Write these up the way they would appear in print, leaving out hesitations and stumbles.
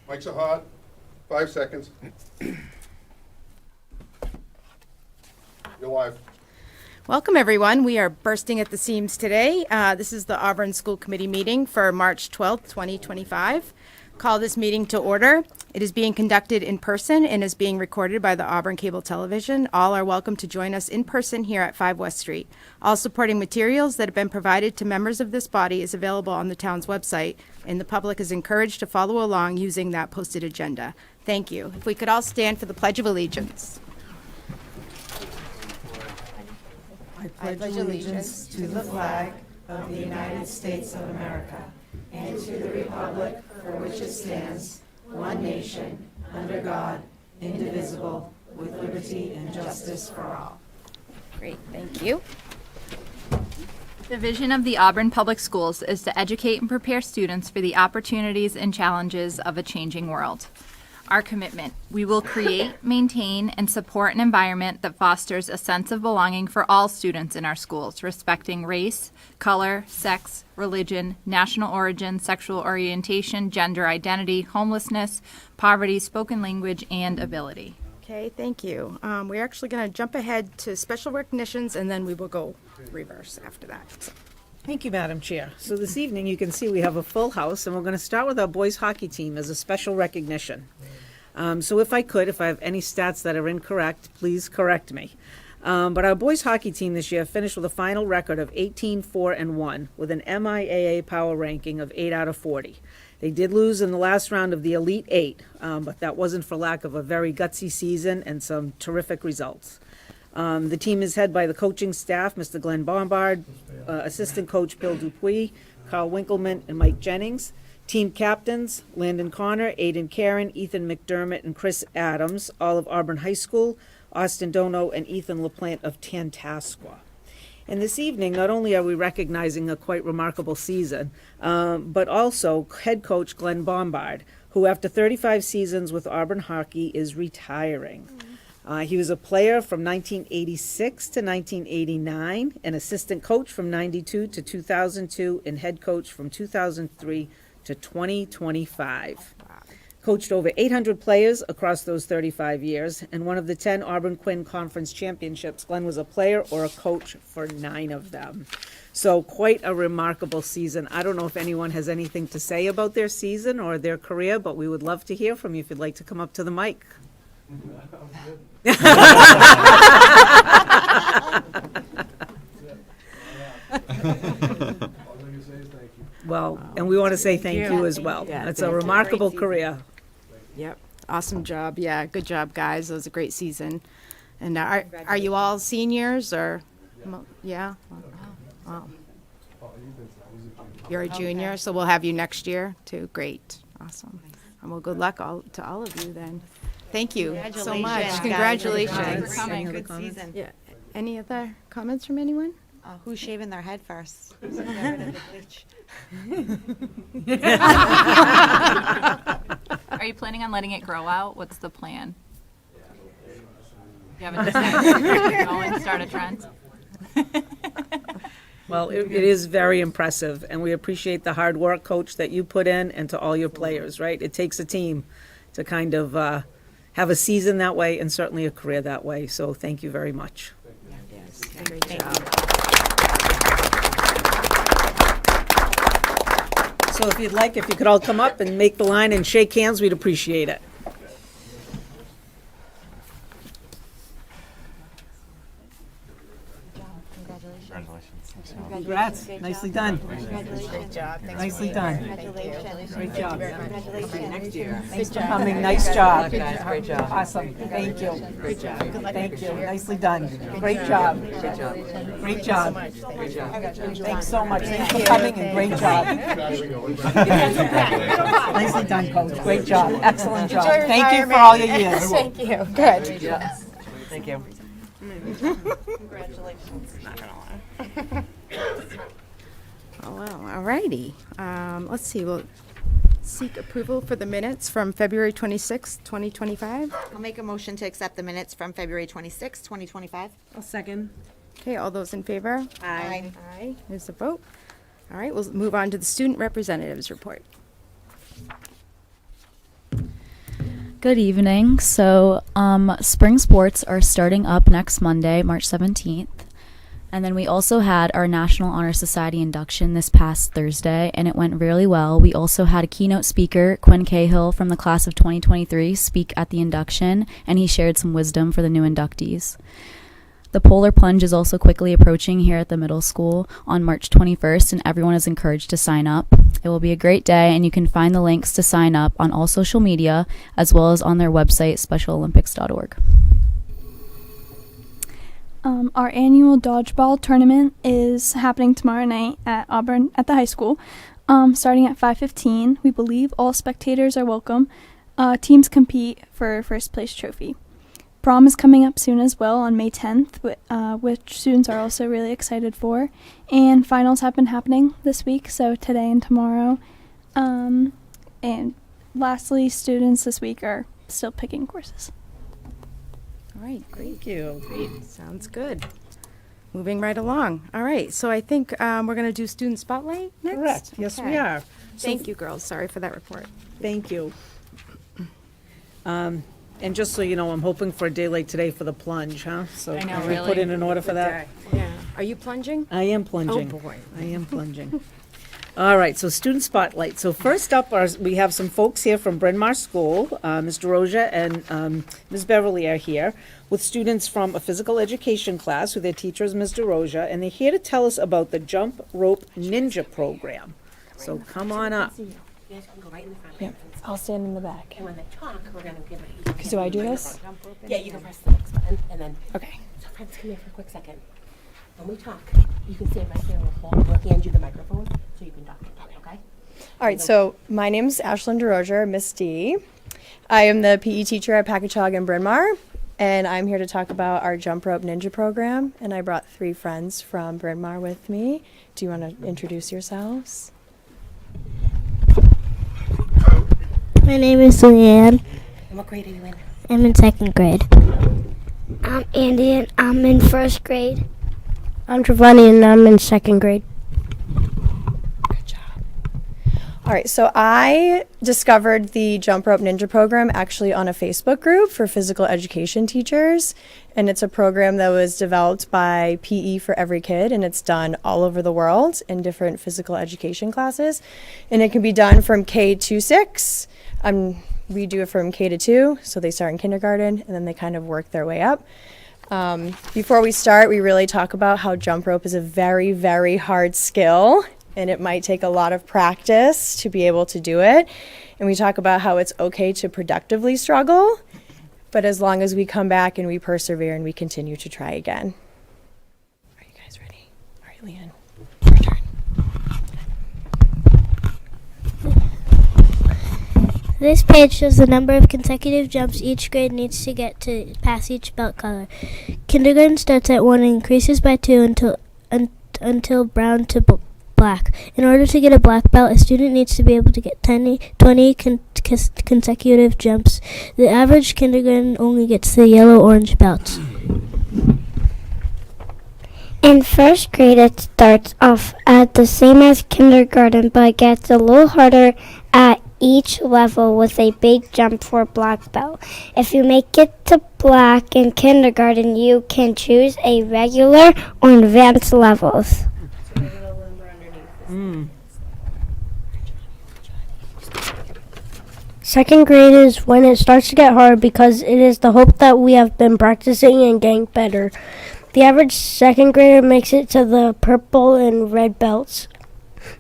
Mics are hot. 5 seconds. You're live. Welcome, everyone. We are bursting at the seams today. This is the Auburn School Committee meeting for March 12th, 2025. Call this meeting to order. It is being conducted in person and is being recorded by the Auburn Cable Television. All are welcome to join us in person here at 5 West Street. All supporting materials that have been provided to members of this body is available on the town's website, and the public is encouraged to follow along using that posted agenda. Thank you. If we could all stand for the Pledge of Allegiance. I pledge allegiance to the flag of the United States of America and to the republic for which it stands, one nation, under God, indivisible, with liberty and justice for all. Great, thank you. The vision of the Auburn Public Schools is to educate and prepare students for the opportunities and challenges of a changing world. Our commitment: we will create, maintain, and support an environment that fosters a sense of belonging for all students in our schools, respecting race, color, sex, religion, national origin, sexual orientation, gender identity, homelessness, poverty, spoken language, and ability. Okay, thank you. We're actually going to jump ahead to special recognitions, and then we will go reverse after that. So, Thank you, Madam Chair. So this evening, you can see we have a full house, and we're going to start with our boys hockey team as a special recognition. So if I have any stats that are incorrect, please correct me. But our boys hockey team this year finished with a final record of 18-4-1 with an MIAA power ranking of 8 out of 40. They did lose in the last round of the Elite Eight, but that wasn't for lack of a very gutsy season and some terrific results. The team is head by the coaching staff, Mr. Glenn Bombard, assistant coach Bill Dupuis, Carl Winkleman, and Mike Jennings. Team captains, Landon Connor, Aiden Karen, Ethan McDermott, and Chris Adams, all of Auburn High School, Austin Dono, and Ethan LaPlante of Tantasqua. And this evening, not only are we recognizing a quite remarkable season, but also head coach Glenn Bombard, who after 35 seasons with Auburn hockey is retiring. He was a player from 1986 to 1989, an assistant coach from 92 to 2002, and head coach from 2003 to 2025. Coached over 800 players across those 35 years, and one of the 10 Auburn Quinn Conference Championships. Glenn was a player or a coach for 9 of them. So quite a remarkable season. I don't know if anyone has anything to say about their season or their career, but we would love to hear from you if you'd like to come up to the mic. Well, and we want to say thank you as well. Yeah, It's thank a you. remarkable Great career. yep, awesome job. Yeah, good job, guys. It was a great season. And are you all seniors or? Yeah. Wow. You're a junior, so we'll have you next year too. Great, awesome. And well, good luck to all of you then. Thank you so much. Congratulations. Thanks for Any coming. other Good comments? season. Yeah. Any other comments from anyone? Who's shaving their head first? Are you planning on letting it grow out? What's the plan? You haven't decided. Go and start a trend? Well, it is very impressive, and we appreciate the hard work, Coach, that you put in, and to all your players, right? It takes a team to kind of have a season that way and certainly a career that way, so thank you very much. Great job. So if you could all come up and make the line and shake hands, we'd appreciate it. Congrats, nicely done. Great job. Thanks Nicely done. Congratulations. Great job. Next year. Thanks for coming, nice job. Great job. Awesome, thank you. Great job. Thank you, nicely done. Great job. Great job. Thanks so much, thanks for coming and great job. Nicely done, Coach, great job, excellent job. Thank you for all your years. Thank you. Good. Thank you. Congratulations. Oh, well, all righty. Let's see, we'll seek approval for the minutes from February 26th, 2025. I'll make a motion to accept the minutes from February 26, 2025. I'll second. Okay, all those in favor? Aye. Aye. There's a vote. All right, we'll move on to the student representatives report. Good evening. So, spring sports are starting up next Monday, March 17th. And then we also had our National Honor Society induction this past Thursday, and it went really well. We also had a keynote speaker, Quinn Cahill, from the class of 2023, speak at the induction, and he shared some wisdom for the new inductees. The Polar Plunge is also quickly approaching here at the middle school on March 21st, and everyone is encouraged to sign up. It will be a great day, and you can find the links to sign up on all social media, as well as on their website, specialolympics.org. Our annual dodgeball tournament is happening tomorrow night at Auburn at the high school, starting at 5:15. We believe all spectators are welcome. Teams compete for first place trophy. Prom is coming up soon as well on May 10th, which students are also really excited for. And finals have been happening this week, so today and tomorrow. And lastly, students this week are still picking courses. All right, great. Thank you. Sounds good. Moving right along. All right, so I think we're going to do student spotlight next. Correct. Yes, we Okay. are. Thank you, girls. Sorry for that report. Thank you. And just so you know, I'm hoping for a day like today for the plunge, huh? So I know, can we really. put in an order for that? Yeah. Are you plunging? I am plunging. Oh, boy. I am plunging. All right, so student spotlight. So first up, we have some folks here from Bryn Mawr School. Mr. Roja and Ms. Beverly are here with students from a physical education class with their teacher is Mr. Roja, and they're here to tell us about the Jump Rope Ninja program. So come on up. You guys can go right in the front. Yep, I'll stand in the back. And when they talk, we're gonna give it. Do I do this? Yeah, you can press the next button, and then. Okay. So friends, come here for a quick second. When we talk, you can stand right there. We'll hand you the microphone so you can talk. Okay? All right, so my name's Ashlyn DeRoger, Miss D. I am the PE teacher at Packagug and Bryn Mawr, and I'm here to talk about our Jump Rope Ninja program. And I brought 3 friends from Bryn Mawr with me. Do you want to introduce yourselves? My name is Leanne. And what grade are you in? I'm in 2nd grade. I'm Andy and I'm in 1st grade. I'm Giovanni and I'm in 2nd grade. Good job. All right, so I discovered the Jump Rope Ninja program actually on a Facebook group for physical education teachers. And it's a program that was developed by PE for Every Kid, and it's done all over the world in different physical education classes. And it can be done from K to 6. We do it from K to 2, so they start in kindergarten, and then they kind of work their way up. Before we start, we really talk about how jump rope is a very, very hard skill, and it might take a lot of practice to be able to do it. And we talk about how it's okay to productively struggle, but as long as we come back and we persevere and we continue to try again. Are you guys ready? All right, Leanne, your turn. This page shows the number of consecutive jumps each grade needs to get to pass each belt color. Kindergarten starts at 1 and increases by 2 until brown to black. In order to get a black belt, a student needs to be able to get 20 consecutive jumps. The average kindergarten only gets the yellow-orange belts. In 1st grade, it starts off at the same as kindergarten, but gets a little harder at each level with a big jump for black belt. If you make it to black in kindergarten, you can choose a regular or advanced levels. Second grade is when it starts to get hard because it is the hope that we have been practicing and getting better. The average 2nd grader makes it to the purple and red belts.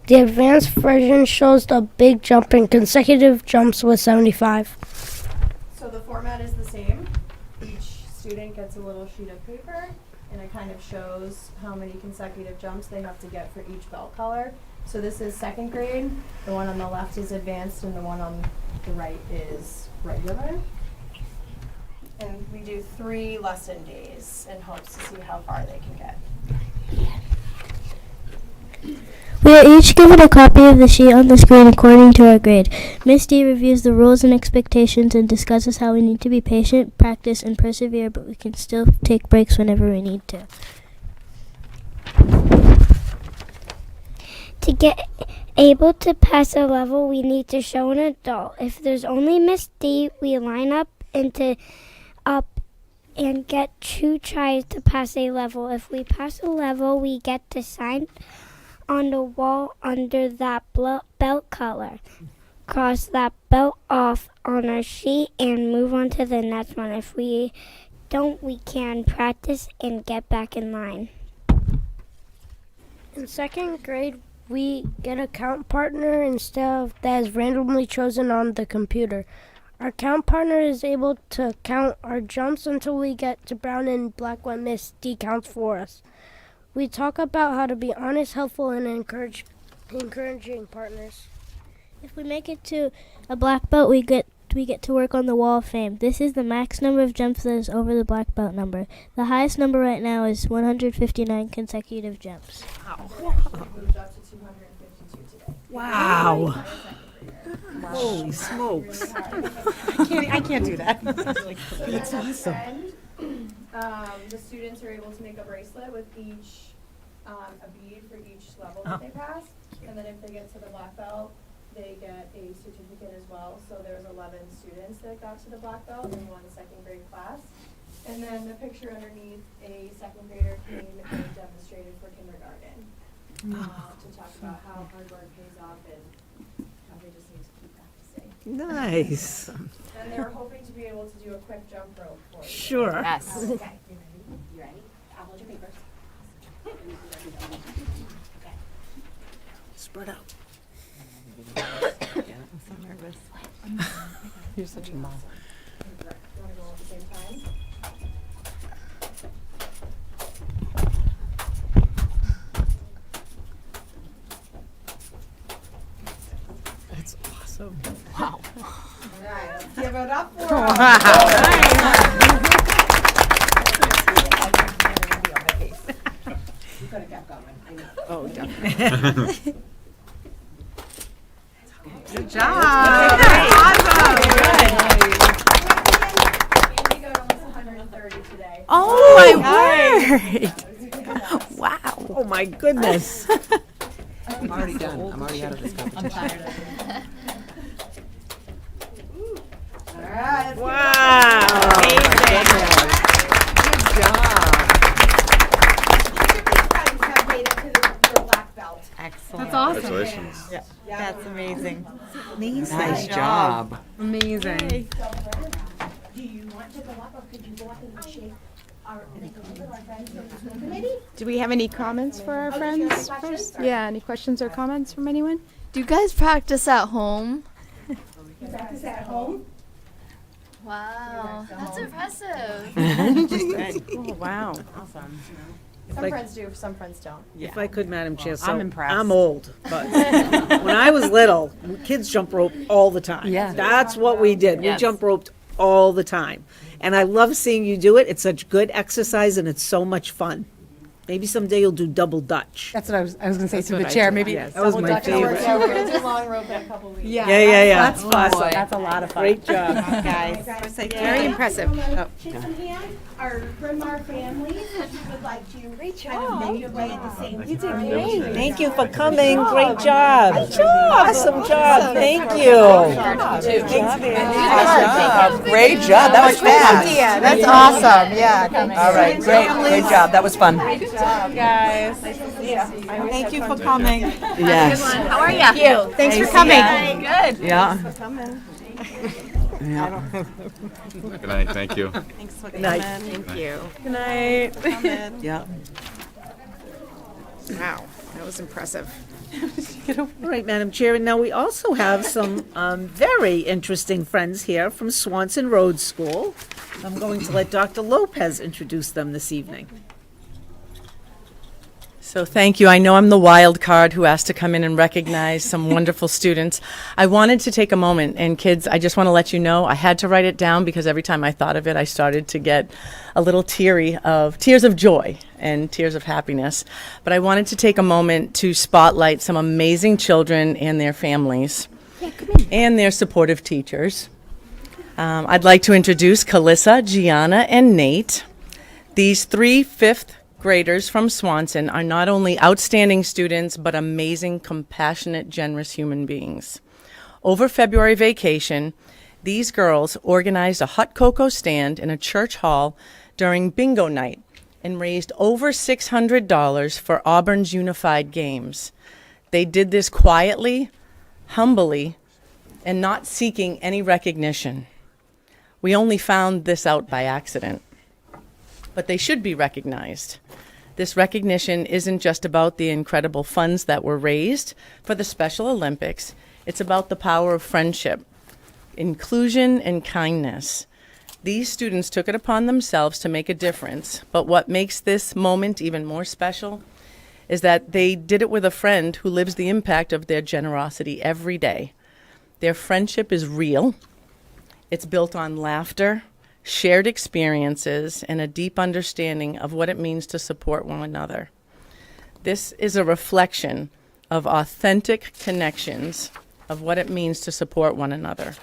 The advanced version shows the big jump and consecutive jumps with 75. So the format is the same. Each student gets a little sheet of paper, and it kind of shows how many consecutive jumps they have to get for each belt color. So this is 2nd grade. The one on the left is advanced, and the one on the right is regular. And we do 3 lesson days in hopes to see how far they can get. We are each given a copy of the sheet on the screen according to our grade. Miss D reviews the rules and expectations and discusses how we need to be patient, practice, and persevere, but we can still take breaks whenever we need to. To get able to pass a level, we need to show an adult. If there's only Miss D, we line up and get 2 tries to pass a level. If we pass a level, we get to sign on the wall under that belt color. Cross that belt off on our sheet and move on to the next one. If we don't, we can practice and get back in line. In 2nd grade, we get a count partner instead of that is randomly chosen on the computer. Our count partner is able to count our jumps until we get to brown and black when Miss D counts for us. We talk about how to be honest, helpful, and encouraging partners. If we make it to a black belt, we get to work on the Wall of Fame. This is the max number of jumps that is over the black belt number. The highest number right now is 159 consecutive jumps. Wow. Holy smokes. I can't do that. That's awesome. The students are able to make a bracelet with each, a bead for each level that they pass. And then if they get to the black belt, they get a certificate as well. So there's 11 students that got to the black belt in one 2nd grade class. And then the picture underneath, a 2nd grader came and demonstrated for kindergarten to talk about how hard work pays off and how they just need to keep practicing. Nice. And they were hoping to be able to do a quick jump rope for you. Sure. Yes. Okay, you ready? You ready? I'll hold your papers. Okay. Spread out. You want to go at the same time? That's awesome. All right, let's give it up for You could have kept going. I know. Oh, definitely. Good job. We got almost 130 today. Oh, my word. Wow. Oh, my goodness. I'm already done. I'm already out of this competition. All right. Wow. Good job. Have made it to the black belt. Excellent. That's awesome. Congratulations. That's amazing. Nice job. Amazing. Do you want to go up or could you go up and shake our friends from the school committee? Do we have any comments for our friends first? Yeah, any questions or comments from anyone? Do you guys practice at home? You practice at home? Wow, that's impressive. Oh, wow. Awesome. Some friends do, some friends don't. If I could, Madam Chair, so I'm impressed. I'm old, but when I was little, kids jump rope all the time. Yeah. That's what we did. We Yes. jump roped all the time. And I love seeing you do it. It's such good exercise and it's so much fun. Maybe someday you'll do double Dutch. That's what I was going to say That's through what the I chair. did. Maybe Yes, that was my favorite. Yeah, we're gonna do long rope in a couple weeks. Yeah. That's Boy, that's a lot of fun. Great job. guys. Very impressive. Shake some hands. Our Bryn-Mawr families, if you would like to kind of make your way at the same time. You did great. Thank you for coming. Great job. Awesome job. Thank you. Great job. That was fast. Yeah, that's awesome. Yeah. All right. Great job. That was fun. Thank you for coming. Yes. How are you? Thanks for coming. Good. Yeah. Good night, thank you. Good night. Thank you. Good night. Yeah. Wow, that was impressive. All right, Madam Chair, and now we also have some very interesting friends here from Swanson Road School. I'm going to let Dr. Lopez introduce them this evening. So thank you. I know I'm the wild card who asked to come in and recognize some wonderful students. I wanted to take a moment, and kids, I just want to let you know, I had to write it down because every time I thought of it, I started to get a little tears of joy and tears of happiness. But I wanted to take a moment to spotlight some amazing children and their families and their supportive teachers. I'd like to introduce Kalissa, Gianna, and Nate. These 3 fifth graders from Swanson are not only outstanding students, but amazing, compassionate, generous human beings. Over February vacation, these girls organized a hot cocoa stand in a church hall during bingo night and raised over $600 for Auburn's Unified Games. They did this quietly, humbly, and not seeking any recognition. We only found this out by accident. But they should be recognized. This recognition isn't just about the incredible funds that were raised for the Special Olympics. It's about the power of friendship, inclusion, and kindness. These students took it upon themselves to make a difference, but what makes this moment even more special is that they did it with a friend who lives the impact of their generosity every day. Their friendship is real. It's built on laughter, shared experiences, and a deep understanding of what it means to support one another. This is a reflection of authentic connections of what it means to support one another.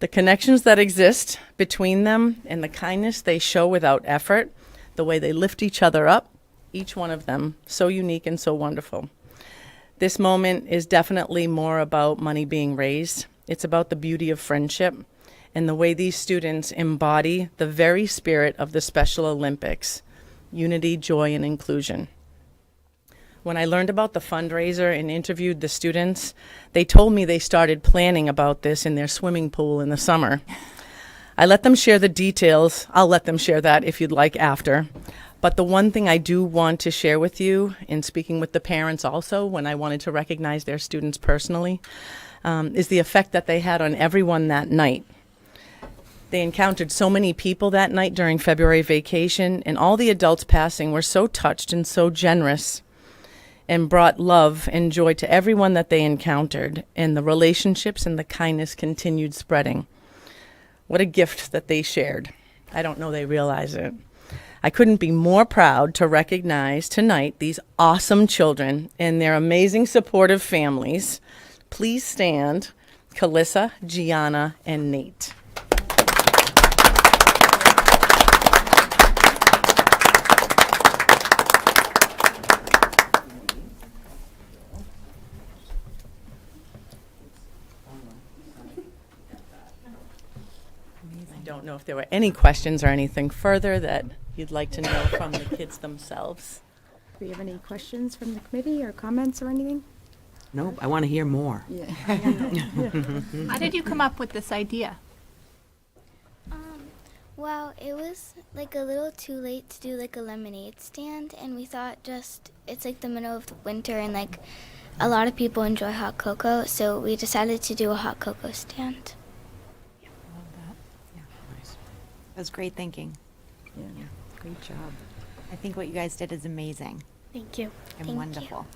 The connections that exist between them and the kindness they show without effort, the way they lift each other up, each one of them, so unique and so wonderful. This moment is definitely more about money being raised. It's about the beauty of friendship and the way these students embody the very spirit of the Special Olympics, unity, joy, and inclusion. When I learned about the fundraiser and interviewed the students, they told me they started planning about this in their swimming pool in the summer. I let them share the details. I'll let them share that if you'd like after. But the one thing I do want to share with you, in speaking with the parents also, when I wanted to recognize their students personally, is the effect that they had on everyone that night. They encountered so many people that night during February vacation, and all the adults passing were so touched and so generous and brought love and joy to everyone that they encountered, and the relationships and the kindness continued spreading. What a gift that they shared. I don't know they realize it. I couldn't be more proud to recognize tonight these awesome children and their amazing supportive families. Please stand, Calissa, Gianna, and Nate. I don't know if there were any questions or anything further that you'd like to know from the kids themselves. Do you have any questions from the committee or comments or anything? Nope, I want to hear more. How did you come up with this idea? Well, it was like a little too late to do like a lemonade stand, and we thought it's like the middle of the winter and like a lot of people enjoy hot cocoa, so we decided to do a hot cocoa stand. That was great thinking. Yeah. Great job. I think what you guys did is amazing Thank you. and Thank wonderful.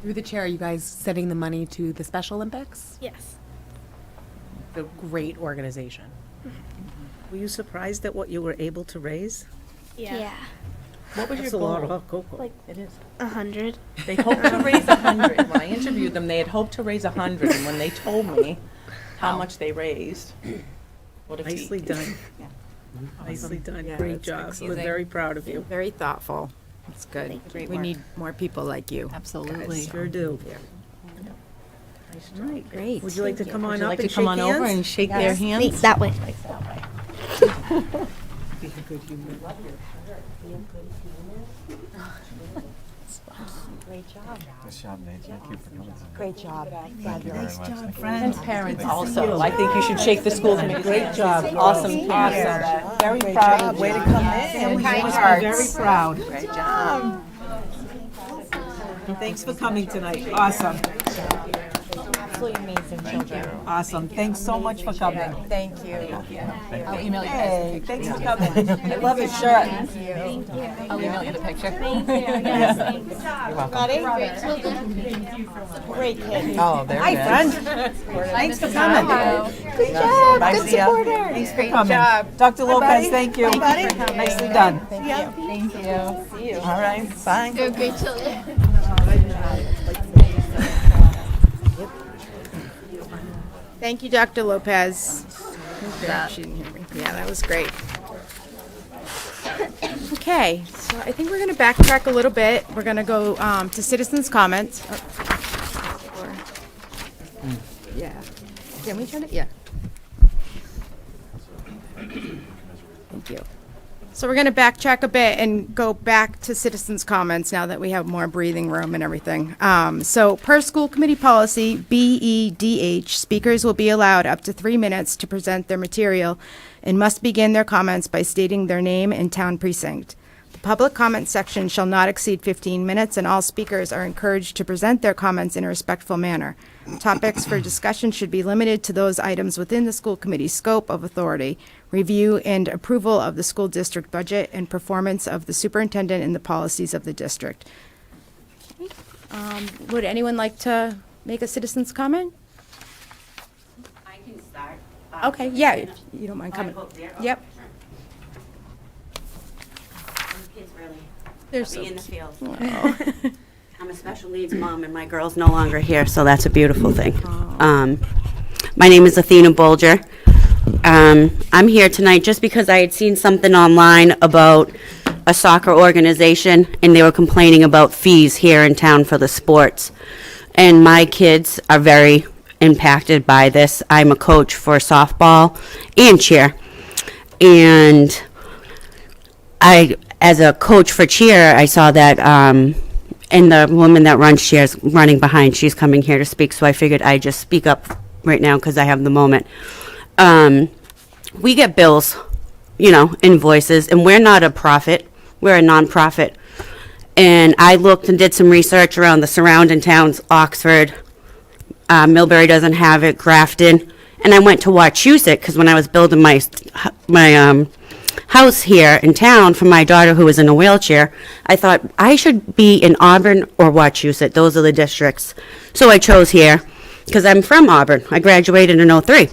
Through the chair, are you guys sending the money to the Special Olympics? Yes. The great organization. Were you surprised at what you were able to raise? Yeah. What was That's your a lot goal? of hot cocoa. It is. 100. They hoped to raise 100. When I interviewed them, they had hoped to raise 100, and when they told me how much they raised, what a feat. Nicely done. Nicely done. Yeah, Great that's job. excellent. We're very proud of you. Very thoughtful. It's good. Great We work. need more people like you. Absolutely. Sure do. All right, Great. Would you like to come Would on you up like and to shake come on over hands? and shake their hands? That way. Be a good human. Great job. Nice job, Nate. Thank you for coming. Great job. Nice job, And parents also. I think you should shake the school committee. Great job. Awesome. Awesome. Very proud. Way to come in. You must be very proud. Great job. Thanks for coming tonight. Awesome. Absolutely amazing children. Awesome. Thanks so much for coming. Thank you. I'll email you. Hey, thanks for coming. I love his shirt. I'll email you the picture. Great kid. Oh, very Hi, friend. Thanks for coming. Good job. Bye, Good see ya. supporter. Thanks for coming. Dr. Lopez, thank you. Nicely done. Thank you. See you. All right. Bye. They're great children. Thank you, Dr. Lopez. Yeah, that was great. Okay, so I think we're going to backtrack a little bit. We're going to go to citizens' comments. Yeah. Can we turn it? Yeah. Thank you. So we're going to backtrack a bit and go back to citizens' comments now that we have more breathing room and everything. So per school committee policy, BEDH, speakers will be allowed up to 3 minutes to present their material and must begin their comments by stating their name and town precinct. The public comment section shall not exceed 15 minutes, and all speakers are encouraged to present their comments in a respectful manner. Topics for discussion should be limited to those items within the school committee's scope of authority, review and approval of the school district budget, and performance of the superintendent and the policies of the district. Would anyone like to make a citizen's comment? I can start. Okay, yeah, if you don't mind coming. Yep. Kids really They're put me in the field. Wow. I'm a special needs mom, and my girl's no longer here, so that's a beautiful thing. My name is Athena Bolger. I'm here tonight just because I had seen something online about a soccer organization, and they were complaining about fees here in town for the sports. And my kids are very impacted by this. I'm a coach for softball and cheer. And as a coach for cheer, I saw that, and the woman that runs cheer is running behind. She's coming here to speak, so I figured I'd just speak up right now because I have the moment. We get bills, invoices, and we're not a profit. We're a nonprofit. And I looked and did some research around the surrounding towns, Oxford, Millbury doesn't have it, Grafton, and I went to Wachusett because when I was building my house here in town for my daughter who was in a wheelchair, I thought I should be in Auburn or Wachusett. Those are the districts. So I chose here because I'm from Auburn. I graduated in '03.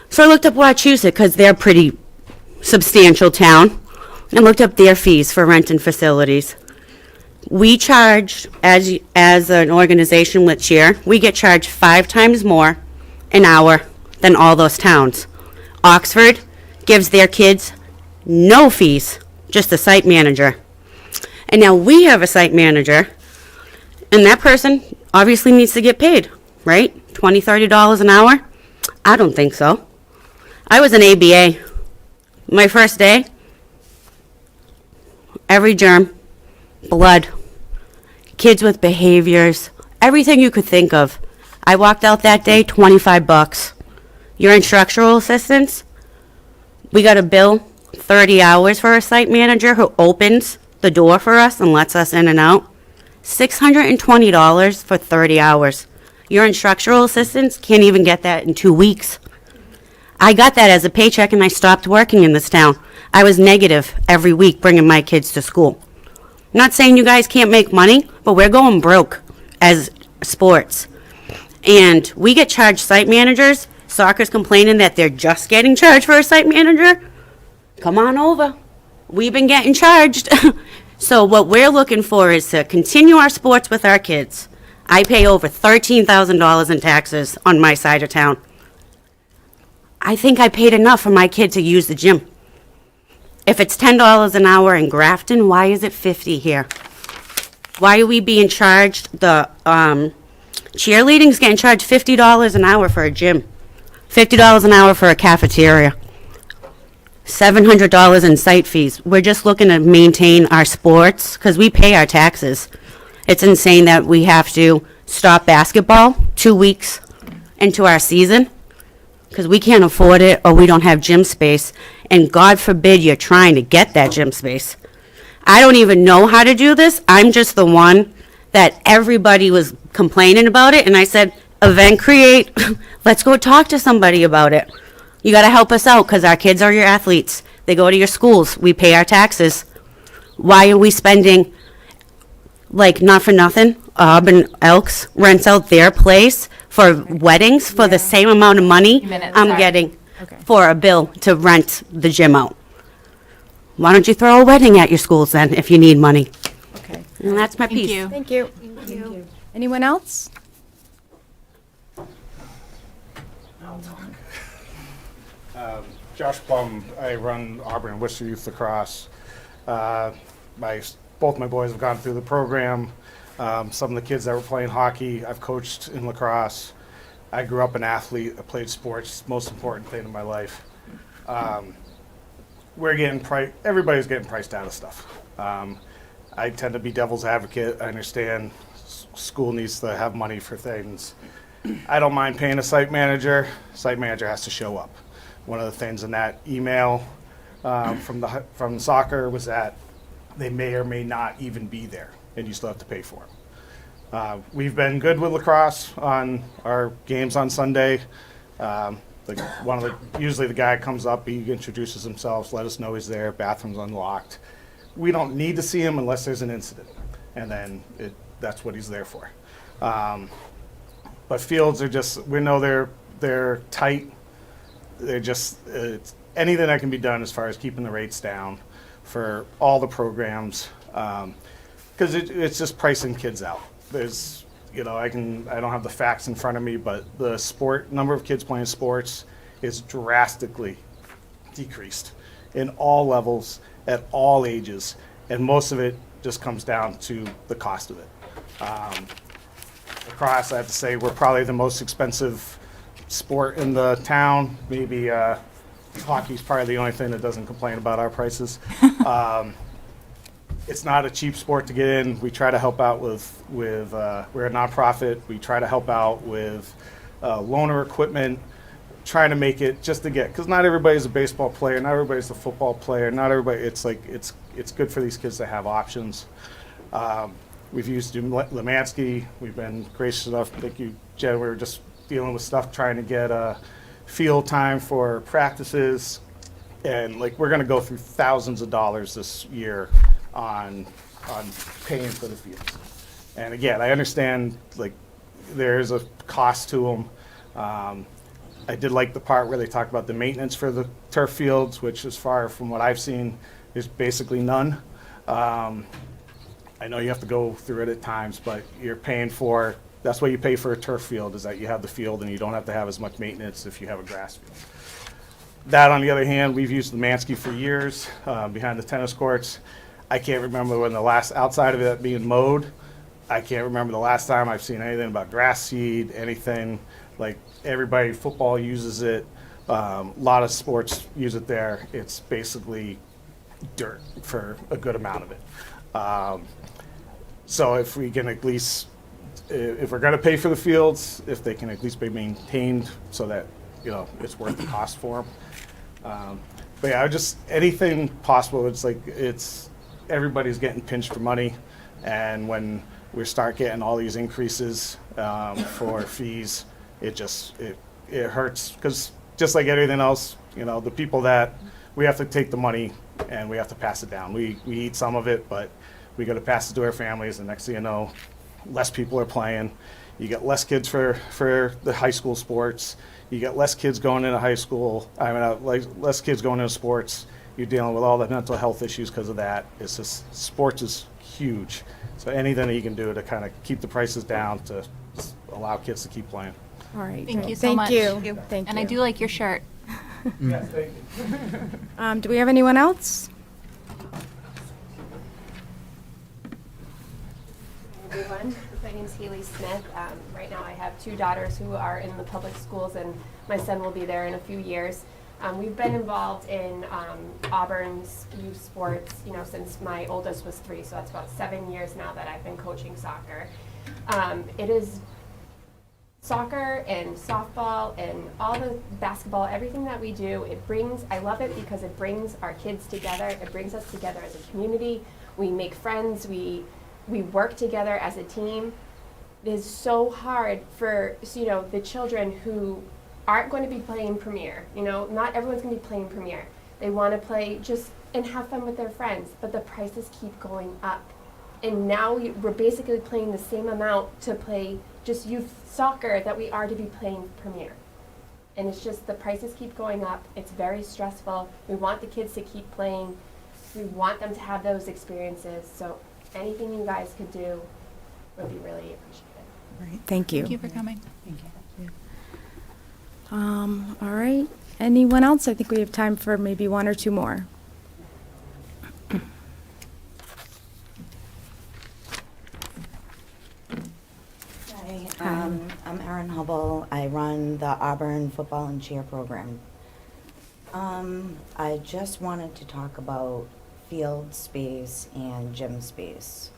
So I looked up Wachusett because they're a pretty substantial town and looked up their fees for rent and facilities. We charge, as an organization with cheer, we get charged 5 times more an hour than all those towns. Oxford gives their kids no fees, just a site manager. And now we have a site manager, and that person obviously needs to get paid, right? $20, $30 an hour? I don't think so. I was an ABA. My first day, every germ, blood, kids with behaviors, everything you could think of. I walked out that day, $25. Your instructional assistants, we got a bill 30 hours for a site manager who opens the door for us and lets us in and out. $620 for 30 hours. Your instructional assistants can't even get that in 2 weeks. I got that as a paycheck and I stopped working in this town. I was negative every week bringing my kids to school. I'm not saying you guys can't make money, but we're going broke as sports. And we get charged site managers. Soccer's complaining that they're just getting charged for a site manager. Come on over. We've been getting charged. So what we're looking for is to continue our sports with our kids. I pay over $13,000 in taxes on my side of town. I think I paid enough for my kid to use the gym. If it's $10 an hour in Grafton, why is it $50 here? Why are we being charged? The cheerleading's getting charged $50 an hour for a gym, $50 an hour for a cafeteria, $700 in site fees. We're just looking to maintain our sports because we pay our taxes. It's insane that we have to stop basketball 2 weeks into our season because we can't afford it or we don't have gym space. And God forbid you're trying to get that gym space. I don't even know how to do this. I'm just the one that everybody was complaining about it. And I said, event create, let's go talk to somebody about it. You got to help us out because our kids are your athletes. They go to your schools. We pay our taxes. Why are we spending, like, not for nothing? Auburn Elks rents out their place for weddings for the same amount of money I'm getting for a bill to rent the gym out. Why don't you throw a wedding at your schools then if you need money? Okay. And that's my piece. Thank you. Thank you. Anyone else? Josh Plum, I run Auburn and Worcester Youth Lacrosse. Both my boys have gone through the program. Some of the kids that were playing hockey, I've coached in lacrosse. I grew up an athlete. I played sports, most important thing in my life. Everybody's getting priced out of stuff. I tend to be devil's advocate. I understand school needs to have money for things. I don't mind paying a site manager. Site manager has to show up. One of the things in that email from soccer was that they may or may not even be there, and you still have to pay for them. We've been good with lacrosse on our games on Sunday. Usually the guy comes up, he introduces himself, let us know he's there, bathroom's unlocked. We don't need to see him unless there's an incident, and then that's what he's there for. But fields are just, we know they're tight. They're just, anything that can be done as far as keeping the rates down for all the programs, because it's just pricing kids out. There's, I don't have the facts in front of me, but the number of kids playing sports is drastically decreased in all levels, at all ages, and most of it just comes down to the cost of it. Lacrosse, I have to say, we're probably the most expensive sport in the town. Maybe hockey's probably the only thing that doesn't complain about our prices. It's not a cheap sport to get in. We try to help out with we're a nonprofit. We try to help out with loaner equipment, trying to make it just to get, because not everybody's a baseball player, not everybody's a football player, not everybody, it's good for these kids to have options. We've used Lemansky. We've been gracious enough, thank you, Jen, we were just dealing with stuff, trying to get field time for practices, and we're going to go through thousands of dollars this year on paying for the fields. And again, I understand there's a cost to them. I did like the part where they talked about the maintenance for the turf fields, which, as far from what I've seen, is basically none. I know you have to go through it at times, but you're paying for, that's what you pay for a turf field, is that you have the field and you don't have to have as much maintenance if you have a grass field. That, on the other hand, we've used the Mansky for years behind the tennis courts. I can't remember when the last, outside of it being mowed, I can't remember the last time I've seen anything about grass seed, anything. Everybody, football uses it. A lot of sports use it there. It's basically dirt for a good amount of it. So if we can at least, if we're going to pay for the fields, if they can at least be maintained so that, it's worth the cost for them. But yeah, just anything possible. It's everybody's getting pinched for money. And when we start getting all these increases for fees, it hurts, because just like everything else, the people that we have to take the money and we have to pass it down. We eat some of it, but we got to pass it to our families. And next thing you know, less people are playing. You get less kids for the high school sports. You get less kids going into high school. Less kids going into sports. You're dealing with all the mental health issues because of that. It's just, sports is huge. So anything that you can do to kind of keep the prices down to allow kids to keep playing. All right. Thank you so much. Thank you. Thank you. And I do like your shirt. Yes, thank you. Do we have anyone else? Everyone, my name is Haley Smith. Right now I have two daughters who are in the public schools, and my son will be there in a few years. We've been involved in Auburn's youth sports, since my oldest was 3, so that's about 7 years now that I've been coaching soccer. It is soccer and softball and all the basketball, everything that we do, I love it because it brings our kids together. It brings us together as a community. We make friends. We work together as a team. It is so hard for, the children who aren't going to be playing Premier. Not everyone's going to be playing Premier. They want to play just and have fun with their friends, but the prices keep going up. And now we're basically paying the same amount to play just youth soccer that we are to be playing Premier. And it's just the prices keep going up. It's very stressful. We want the kids to keep playing. We want them to have those experiences. So anything you guys could do would be really appreciated. All right. Thank you. Thank you for coming. Thank you. All right. Anyone else? I think we have time for maybe one or two more. Hi, I'm Erin Hubble. I run the Auburn football and cheer program. I just wanted to talk about field space and gym space.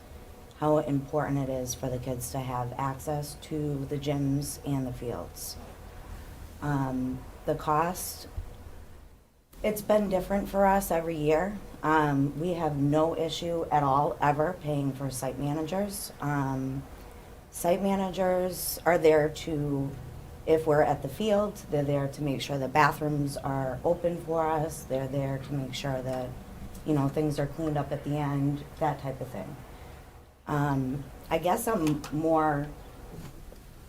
How important it is for the kids to have access to the gyms and the fields. The cost, it's been different for us every year. We have no issue at all ever paying for site managers. Site managers are there to, if we're at the field, they're there to make sure the bathrooms are open for us. They're there to make sure that, you know, things are cleaned up at the end, that type of thing. I guess I'm more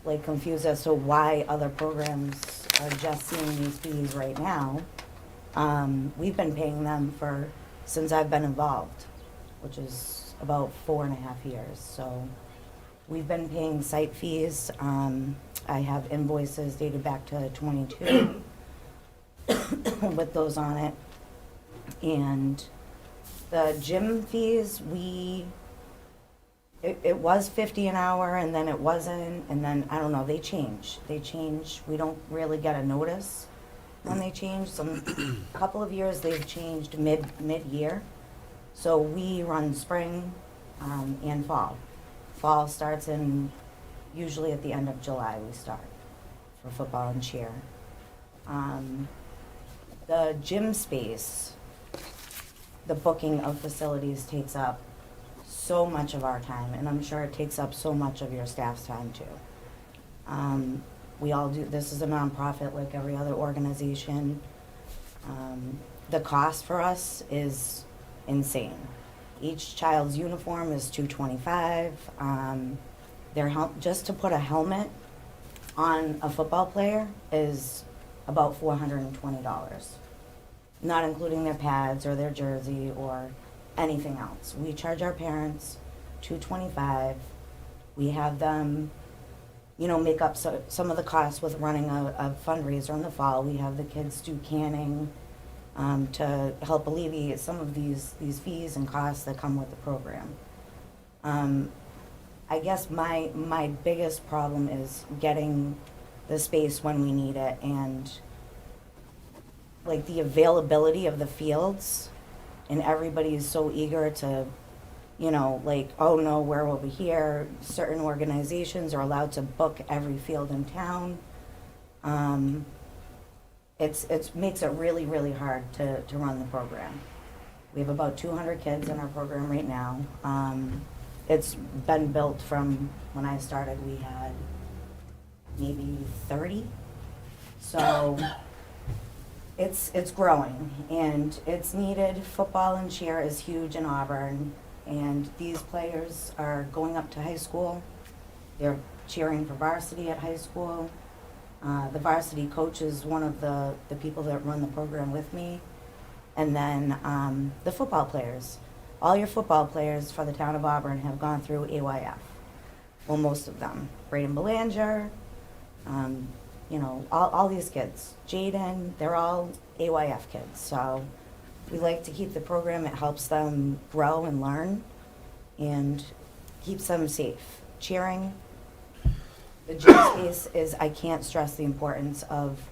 like confused as to why other programs are just seeing these fees right now. We've been paying them since I've been involved, which is about 4.5 years. So we've been paying site fees. I have invoices dated back to 22 with those on it. And the gym fees, it was 50 an hour, and then it wasn't, and then, I don't know, they change. We don't really get a notice when they change. A couple of years they've changed mid-year. So we run spring and fall. Fall starts usually at the end of July we start for football and cheer. The gym space, the booking of facilities takes up so much of our time, and I'm sure it takes up so much of your staff's time too. We all do, this is a nonprofit like every other organization. The cost for us is insane. Each child's uniform is $225. Just to put a helmet on a football player is about $420, not including their pads or their jersey or anything else. We charge our parents $225. We have them, you know, make up some of the costs with running a fundraiser in the fall. We have the kids do canning to help alleviate some of these fees and costs that come with the program. I guess my biggest problem is getting the space when we need it, and like the availability of the fields, and everybody is so eager to, you know, like, oh no, we're over here. Certain organizations are allowed to book every field in town. It makes it really, really hard to run the program. We have about 200 kids in our program right now. It's been built from when I started, we had maybe 30. So it's growing and it's needed. Football and cheer is huge in Auburn, and these players are going up to high school. They're cheering for varsity at high school. The varsity coach is one of the people that run the program with me. And then the football players. All your football players for the town of Auburn have gone through AYF. Well, most of them. Braden Belanger, you know, all these kids. Jaden, they're all AYF kids. So we like to keep the program. It helps them grow and learn and keeps them safe. Cheering, the gym space is, I can't stress the importance of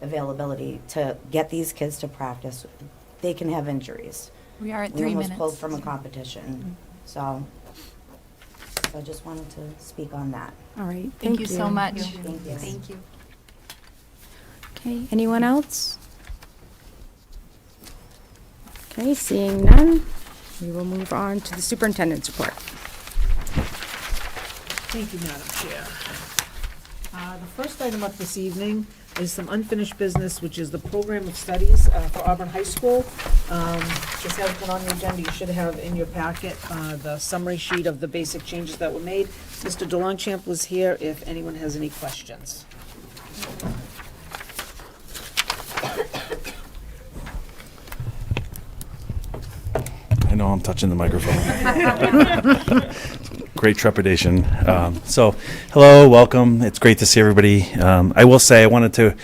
availability to get these kids to practice. They can have injuries. We are at We 3 almost minutes. pulled from a competition. So I just wanted to speak on that. All right. Thank you so much. Thank you. Thank you. Okay, anyone else? Okay, seeing none, we will move on to the superintendent's report. Thank you, Madam Chair. The first item up this evening is some unfinished business, which is the program of studies for Auburn High School. This has been on the agenda. You should have in your packet the summary sheet of the basic changes that were made. Mr. DeLongchamp was here if anyone has any questions. I know I'm touching the microphone. Great trepidation. So, hello, welcome. It's great to see everybody. I will say I wanted to,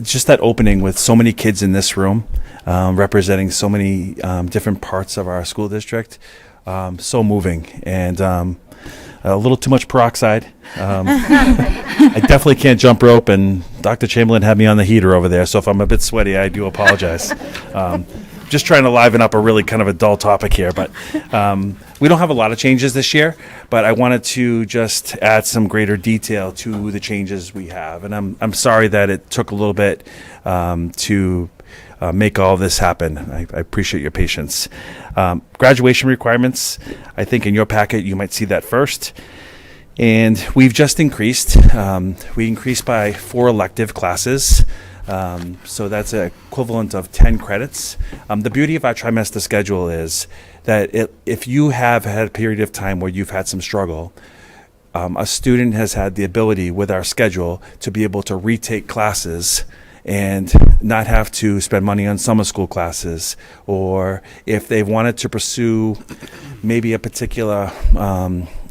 just that opening with so many kids in this room, representing so many different parts of our school district. so moving, and a little too much peroxide. I definitely can't jump rope, and Dr. Chamberlain had me on the heater over there, so if I'm a bit sweaty, I do apologize. Just trying to liven up a really kind of a dull topic here, but we don't have a lot of changes this year, but I wanted to just add some greater detail to the changes we have, and I'm sorry that it took a little bit to make all this happen. I appreciate your patience. Graduation requirements, I think in your packet you might see that first. And we've just increased. We increased by 4 elective classes. So that's an equivalent of 10 credits. The beauty of our trimester schedule is that if you have had a period of time where you've had some struggle, a student has had the ability with our schedule to be able to retake classes and not have to spend money on summer school classes, or if they wanted to pursue maybe a particular,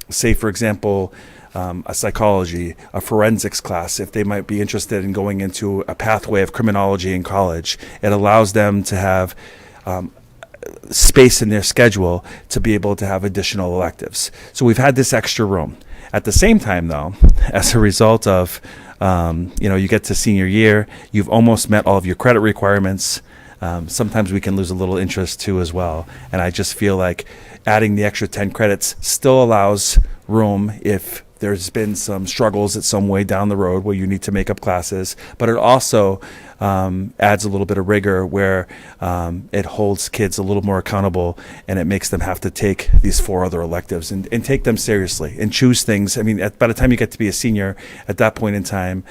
say for example, a psychology, a forensics class, if they might be interested in going into a pathway of criminology in college, it allows them to have space in their schedule to be able to have additional electives. So we've had this extra room. At the same time, though, as a result of you get to senior year, you've almost met all of your credit requirements. Sometimes we can lose a little interest too as well. And I just feel like adding the extra 10 credits still allows room if there's been some struggles at some way down the road where you need to make up classes, but it also adds a little bit of rigor where it holds kids a little more accountable, and it makes them have to take these 4 other electives and take them seriously and choose things. I mean, by the time you get to be a senior, at that point in time,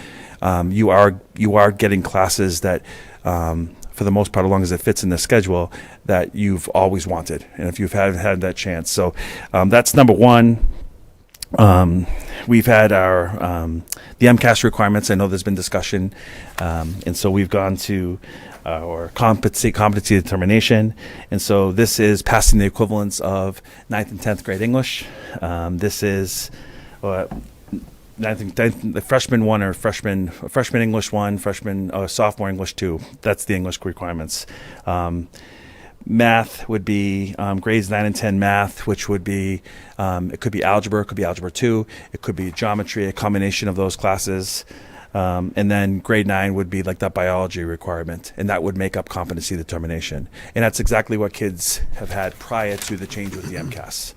you are getting classes that for the most part, as long as it fits in the schedule, that you've always wanted, and if you've had that chance. So that's number one. We've had our the MCAS requirements. I know there's been discussion, and so we've gone to our competency determination, and so this is passing the equivalents of 9th and 10th grade English. This is the freshman 1 or freshman English 1, sophomore English 2. That's the English requirements. Math would be grades 9 and 10 math, which would be, it could be algebra, it could be algebra 2, it could be geometry, a combination of those classes. And then grade 9 would be like that biology requirement, and that would make up competency determination. And that's exactly what kids have had prior to the change with the MCAS.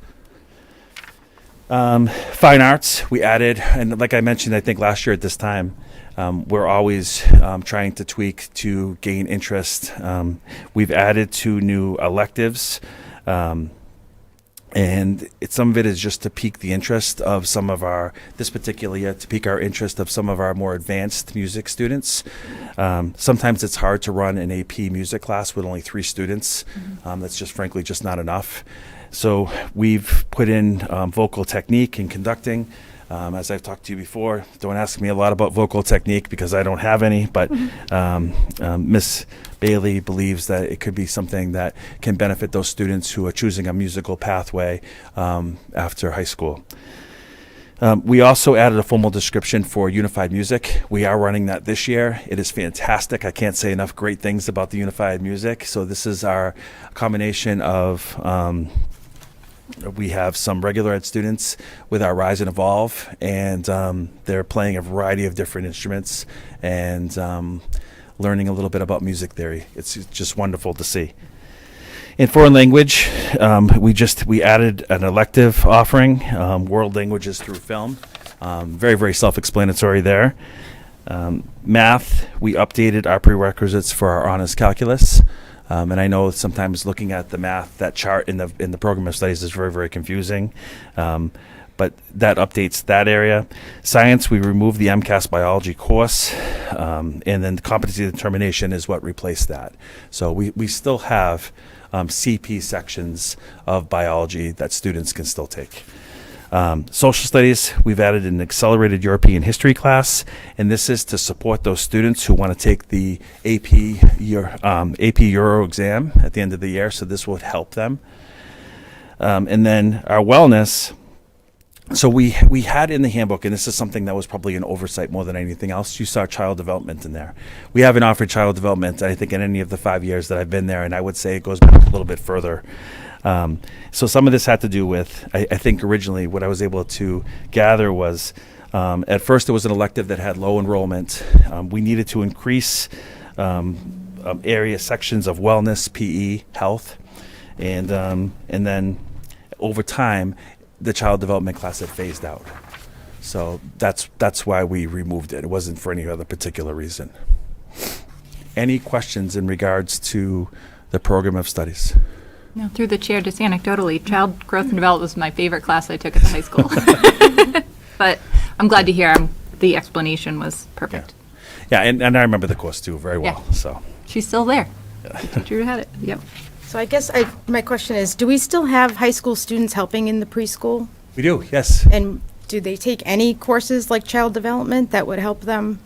Fine arts, we added, and like I mentioned, I think last year at this time, we're always trying to tweak to gain interest. We've added 2 new electives, and some of it is just to pique the interest of some of this particular year, to pique our interest of some of our more advanced music students. Sometimes it's hard to run an AP music class with only 3 students. That's just frankly just not enough. So we've put in vocal technique and conducting. As I've talked to you before, don't ask me a lot about vocal technique because I don't have any, but Miss Bailey believes that it could be something that can benefit those students who are choosing a musical pathway after high school. We also added a formal description for Unified Music. We are running that this year. It is fantastic. I can't say enough great things about the Unified Music. So this is our combination of we have some regular ed students with our Rise and Evolve, and they're playing a variety of different instruments and learning a little bit about music theory. It's just wonderful to see. In foreign language, we added an elective offering, world languages through film. Very, very self-explanatory there. Math, we updated our prerequisites for our honors calculus. And I know sometimes looking at the math, that chart in the program of studies is very, very confusing. But that updates that area. Science, we removed the MCAS biology course, and then the competency determination is what replaced that. So we still have CP sections of biology that students can still take. Social studies, we've added an accelerated European history class, and this is to support those students who want to take the AP Euro exam at the end of the year, so this would help them. And then our wellness, so we had in the handbook, and this is something that was probably an oversight more than anything else, you saw child development in there. We haven't offered child development, I think, in any of the 5 years that I've been there, and I would say it goes back a little bit further. So some of this had to do with, I think originally what I was able to gather was, at first it was an elective that had low enrollment. We needed to increase area sections of wellness, PE, health, and then over time, the child development class had phased out. So that's why we removed it. It wasn't for any other particular reason. Any questions in regards to the program of studies? No, through the chair, just anecdotally, child growth and development was my favorite class I took at the high school. But I'm glad to hear the explanation was perfect. Yeah, and I remember the course too very well. Yeah. So She's still there. The teacher who had it. Yep. So I guess my question is, do we still have high school students helping in the preschool? we do, yes. And do they take any courses like child development that would help them?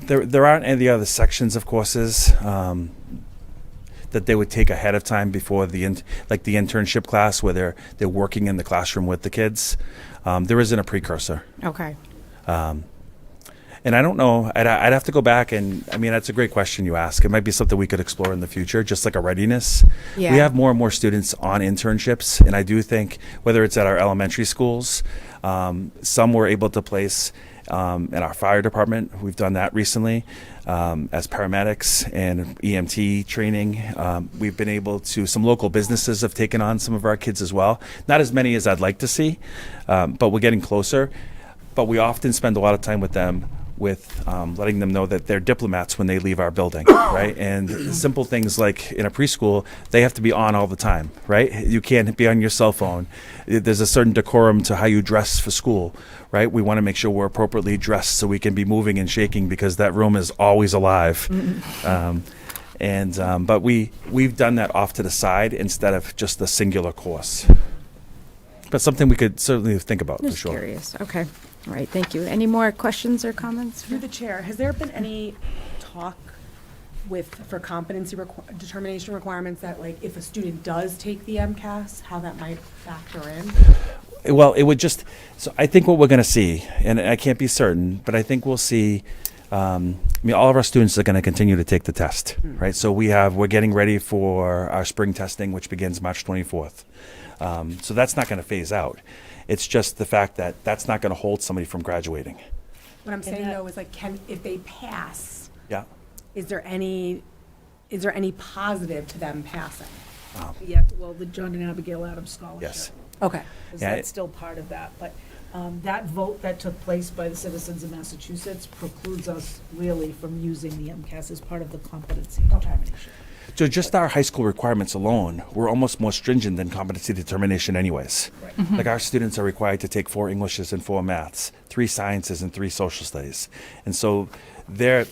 There aren't any other sections of courses that they would take ahead of time before like the internship class where they're working in the classroom with the kids. There isn't a precursor. Okay. And I don't know, I'd have to go back and, I mean, that's a great question you ask. It might be something we could explore in the future, just like a readiness. Yeah. We have more and more students on internships, and I do think, whether it's at our elementary schools, some we're able to place in our fire department. We've done that recently as paramedics and EMT training. We've been able to, some local businesses have taken on some of our kids as well. Not as many as I'd like to see, but we're getting closer. But we often spend a lot of time with them with letting them know that they're diplomats when they leave our building, right? And simple things like in a preschool, they have to be on all the time, right? You can't be on your cell phone. There's a certain decorum to how you dress for school, right? We want to make sure we're appropriately dressed so we can be moving and shaking because that room is always alive. But we've done that off to the side instead of just a singular course. But something we could certainly think about, for Just sure. curious. Okay. All right. Thank you. Any more questions or comments? Through the chair, has there been any talk for competency determination requirements that, like, if a student does take the MCAS, how that might factor in? Well, it would just, so I think what we're going to see, and I can't be certain, but I think we'll see, I mean, all of our students are going to continue to take the test, right? So we're getting ready for our spring testing, which begins March 24th. So that's not going to phase out. It's just the fact that that's not going to hold somebody from graduating. What I'm saying, though, is like, if they pass, Yeah. is there any positive to them passing? Yeah, well, the John and Abigail Adams Scholarship. Yes. Okay. Is Yeah, that still part of that? But that vote that took place by the citizens of Massachusetts precludes us really from using the MCAS as part of the competency determination. So just our high school requirements alone, we're almost more stringent than competency determination anyways. Right. Like our students are required to take 4 Englishes and 4 maths, 3 sciences and 3 social studies. And so they're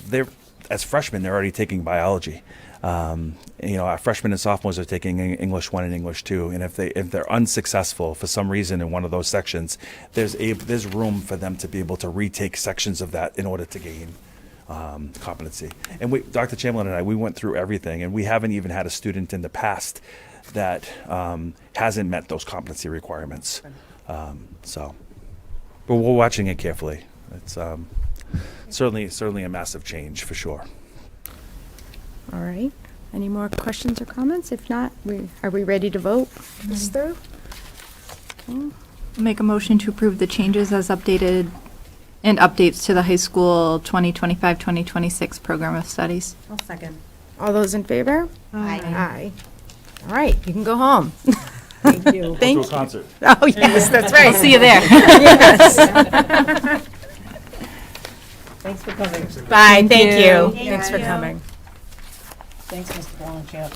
as freshmen, they're already taking biology. Our freshmen and sophomores are taking English 1 and English 2. And if they're unsuccessful for some reason in one of those sections, there's room for them to be able to retake sections of that in order to gain competency. And Dr. Chamberlain and I, we went through everything, and we haven't even had a student in the past that hasn't met those competency requirements. But we're watching it carefully. It's certainly a massive change for sure. All right. Any more questions or comments? If not, are we ready to vote this through? Okay. Make a motion to approve the changes as updated and updates to the high school 2025-2026 program of studies. I'll second. All those in favor? Aye. Aye. All right, you can go home. Thank you. Thank To a concert. Oh, yes, that's right. I'll see you there. Yes. Thanks for coming. Bye, thank you. Thank Thanks for you. coming. Thanks, Mr. Blanchett.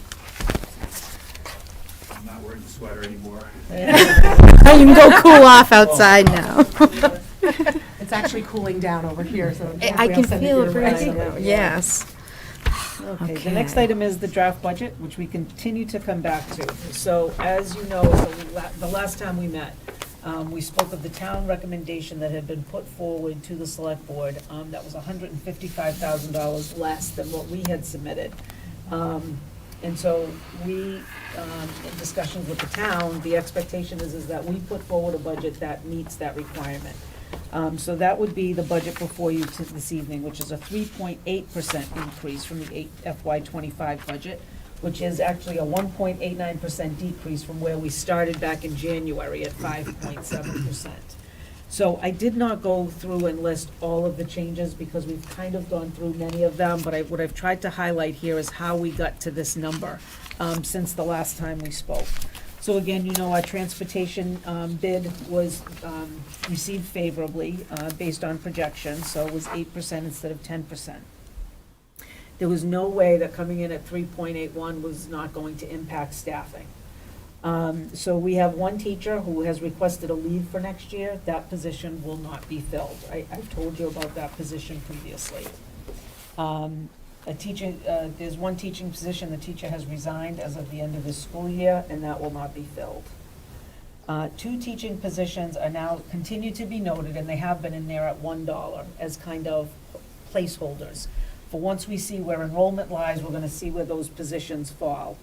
I'm not wearing the sweater anymore. You can go cool off outside now. It's actually cooling down over here, so. I can I'll send feel your it way. right now, yes. Okay, the next Okay. item is the draft budget, which we continue to come back to. So as you know, the last time we met, we spoke of the town recommendation that had been put forward to the select board. That was $155,000 less than what we had submitted. And so we, in discussions with the town, the expectation is that we put forward a budget that meets that requirement. So that would be the budget before you this evening, which is a 3.8% increase from the FY '25 budget, which is actually a 1.89% decrease from where we started back in January at 5.7%. So I did not go through and list all of the changes because we've kind of gone through many of them, but what I've tried to highlight here is how we got to this number since the last time we spoke. So again, our transportation bid was received favorably based on projections, so it was 8% instead of 10%. There was no way that coming in at 3.81 was not going to impact staffing. So we have one teacher who has requested a leave for next year. That position will not be filled. I've told you about that position previously. There's one teaching position, the teacher has resigned as of the end of this school year, and that will not be filled. 2 teaching positions are now, continue to be noted, and they have been in there at $1 as kind of placeholders. For once we see where enrollment lies, we're gonna see where those positions fall.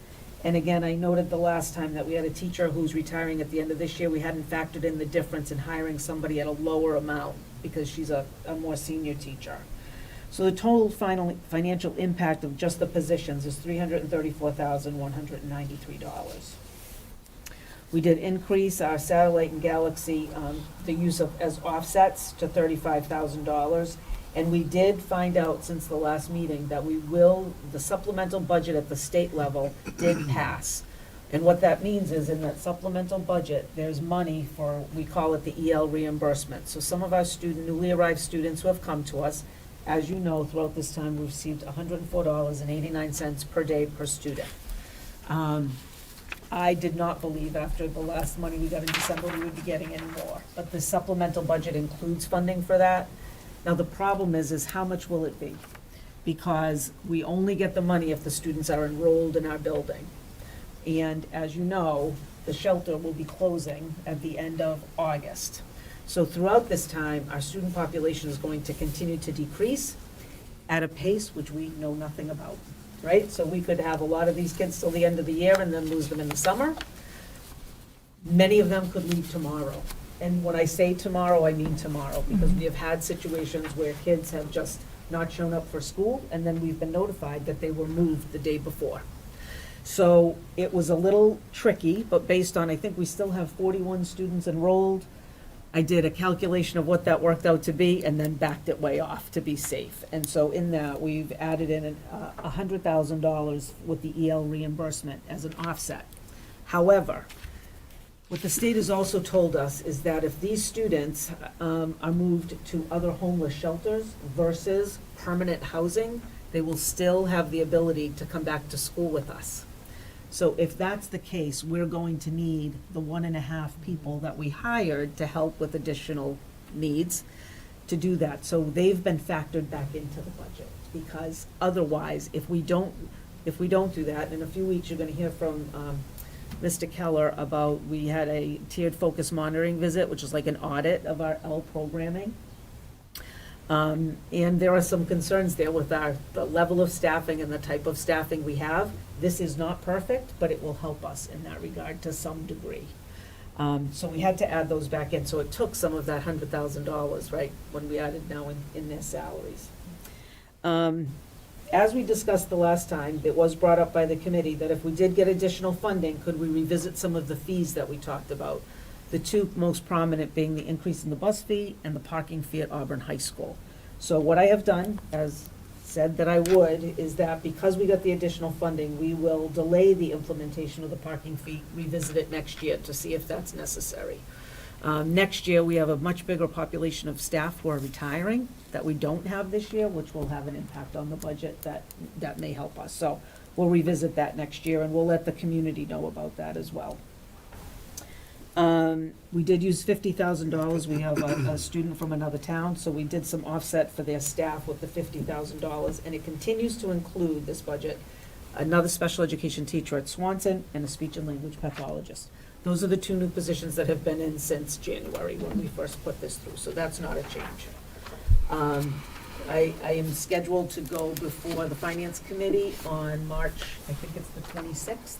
And again, I noted the last time that we had a teacher who's retiring at the end of this year. We hadn't factored in the difference in hiring somebody at a lower amount because she's a more senior teacher. So the total financial impact of just the positions is $334,193. We did increase our satellite and Galaxy, the use of as offsets to $35,000. And we did find out since the last meeting that the supplemental budget at the state level did pass. And what that means is in that supplemental budget, there's money for, we call it the EL reimbursement. So some of our newly arrived students who have come to us, as you know, throughout this time, we've received $104.89 per day per student. I did not believe after the last money we got in December we would be getting any more. But the supplemental budget includes funding for that. Now, the problem is how much will it be? Because we only get the money if the students are enrolled in our building. And as you know, the shelter will be closing at the end of August. So throughout this time, our student population is going to continue to decrease at a pace which we know nothing about, right? So we could have a lot of these kids till the end of the year and then lose them in the summer. Many of them could leave tomorrow. And when I say tomorrow, I mean tomorrow, because we have had situations where kids have just not shown up for school, and then we've been notified that they were moved the day before. So it was a little tricky, but based on, I think we still have 41 students enrolled. I did a calculation of what that worked out to be and then backed it way off to be safe. And so in that, we've added in $100,000 with the EL reimbursement as an offset. However, what the state has also told us is that if these students are moved to other homeless shelters versus permanent housing, they will still have the ability to come back to school with us. So if that's the case, we're going to need the 1.5 people that we hired to help with additional needs to do that. So they've been factored back into the budget, because otherwise, if we don't do that, in a few weeks, you're gonna hear from Mr. Keller about, we had a tiered focus monitoring visit, which is like an audit of our L programming. And there are some concerns there with the level of staffing and the type of staffing we have. This is not perfect, but it will help us in that regard to some degree. So we had to add those back in, so it took some of that $100,000, right, when we added now in their salaries. As we discussed the last time, it was brought up by the committee that if we did get additional funding, could we revisit some of the fees that we talked about? The 2 most prominent being the increase in the bus fee and the parking fee at Auburn High School. So what I have done, as said that I would, is that because we got the additional funding, we will delay the implementation of the parking fee, revisit it next year to see if that's necessary. Next year, we have a much bigger population of staff who are retiring that we don't have this year, which will have an impact on the budget that may help us. So we'll revisit that next year, and we'll let the community know about that as well. We did use $50,000. We have a student from another town, so we did some offset for their staff with the $50,000, and it continues to include this budget another special education teacher at Swanson and a speech and language pathologist. Those are the 2 new positions that have been in since January when we first put this through, so that's not a change. I am scheduled to go before the Finance Committee on March, I think it's the 26th.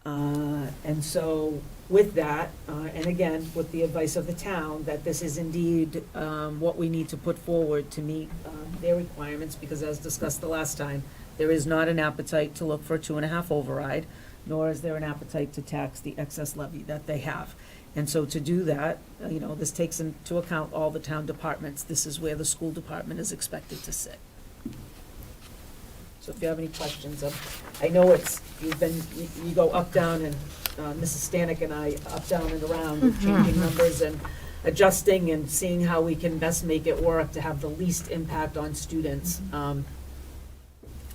And so with that, and again, with the advice of the town, that this is indeed what we need to put forward to meet their requirements, because as discussed the last time, There is not an appetite to look for a 2.5 override, nor is there an appetite to tax the excess levy that they have. And so to do that, this takes into account all the town departments. This is where the school department is expected to sit. So if you have any questions, I know you go up, down, and Mrs. Stanek and I, up, down, and around with changing numbers and adjusting and seeing how we can best make it work to have the least impact on students.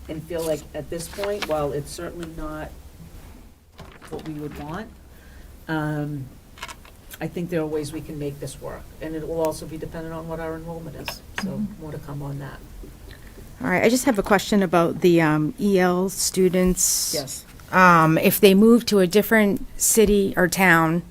And feel like at this point, while it's certainly not what we would want, I think there are ways we can make this work. And it will also be dependent on what our enrollment is. So more to come on that. All right, I just have a question about the EL students. Yes. If they move to a different city or town,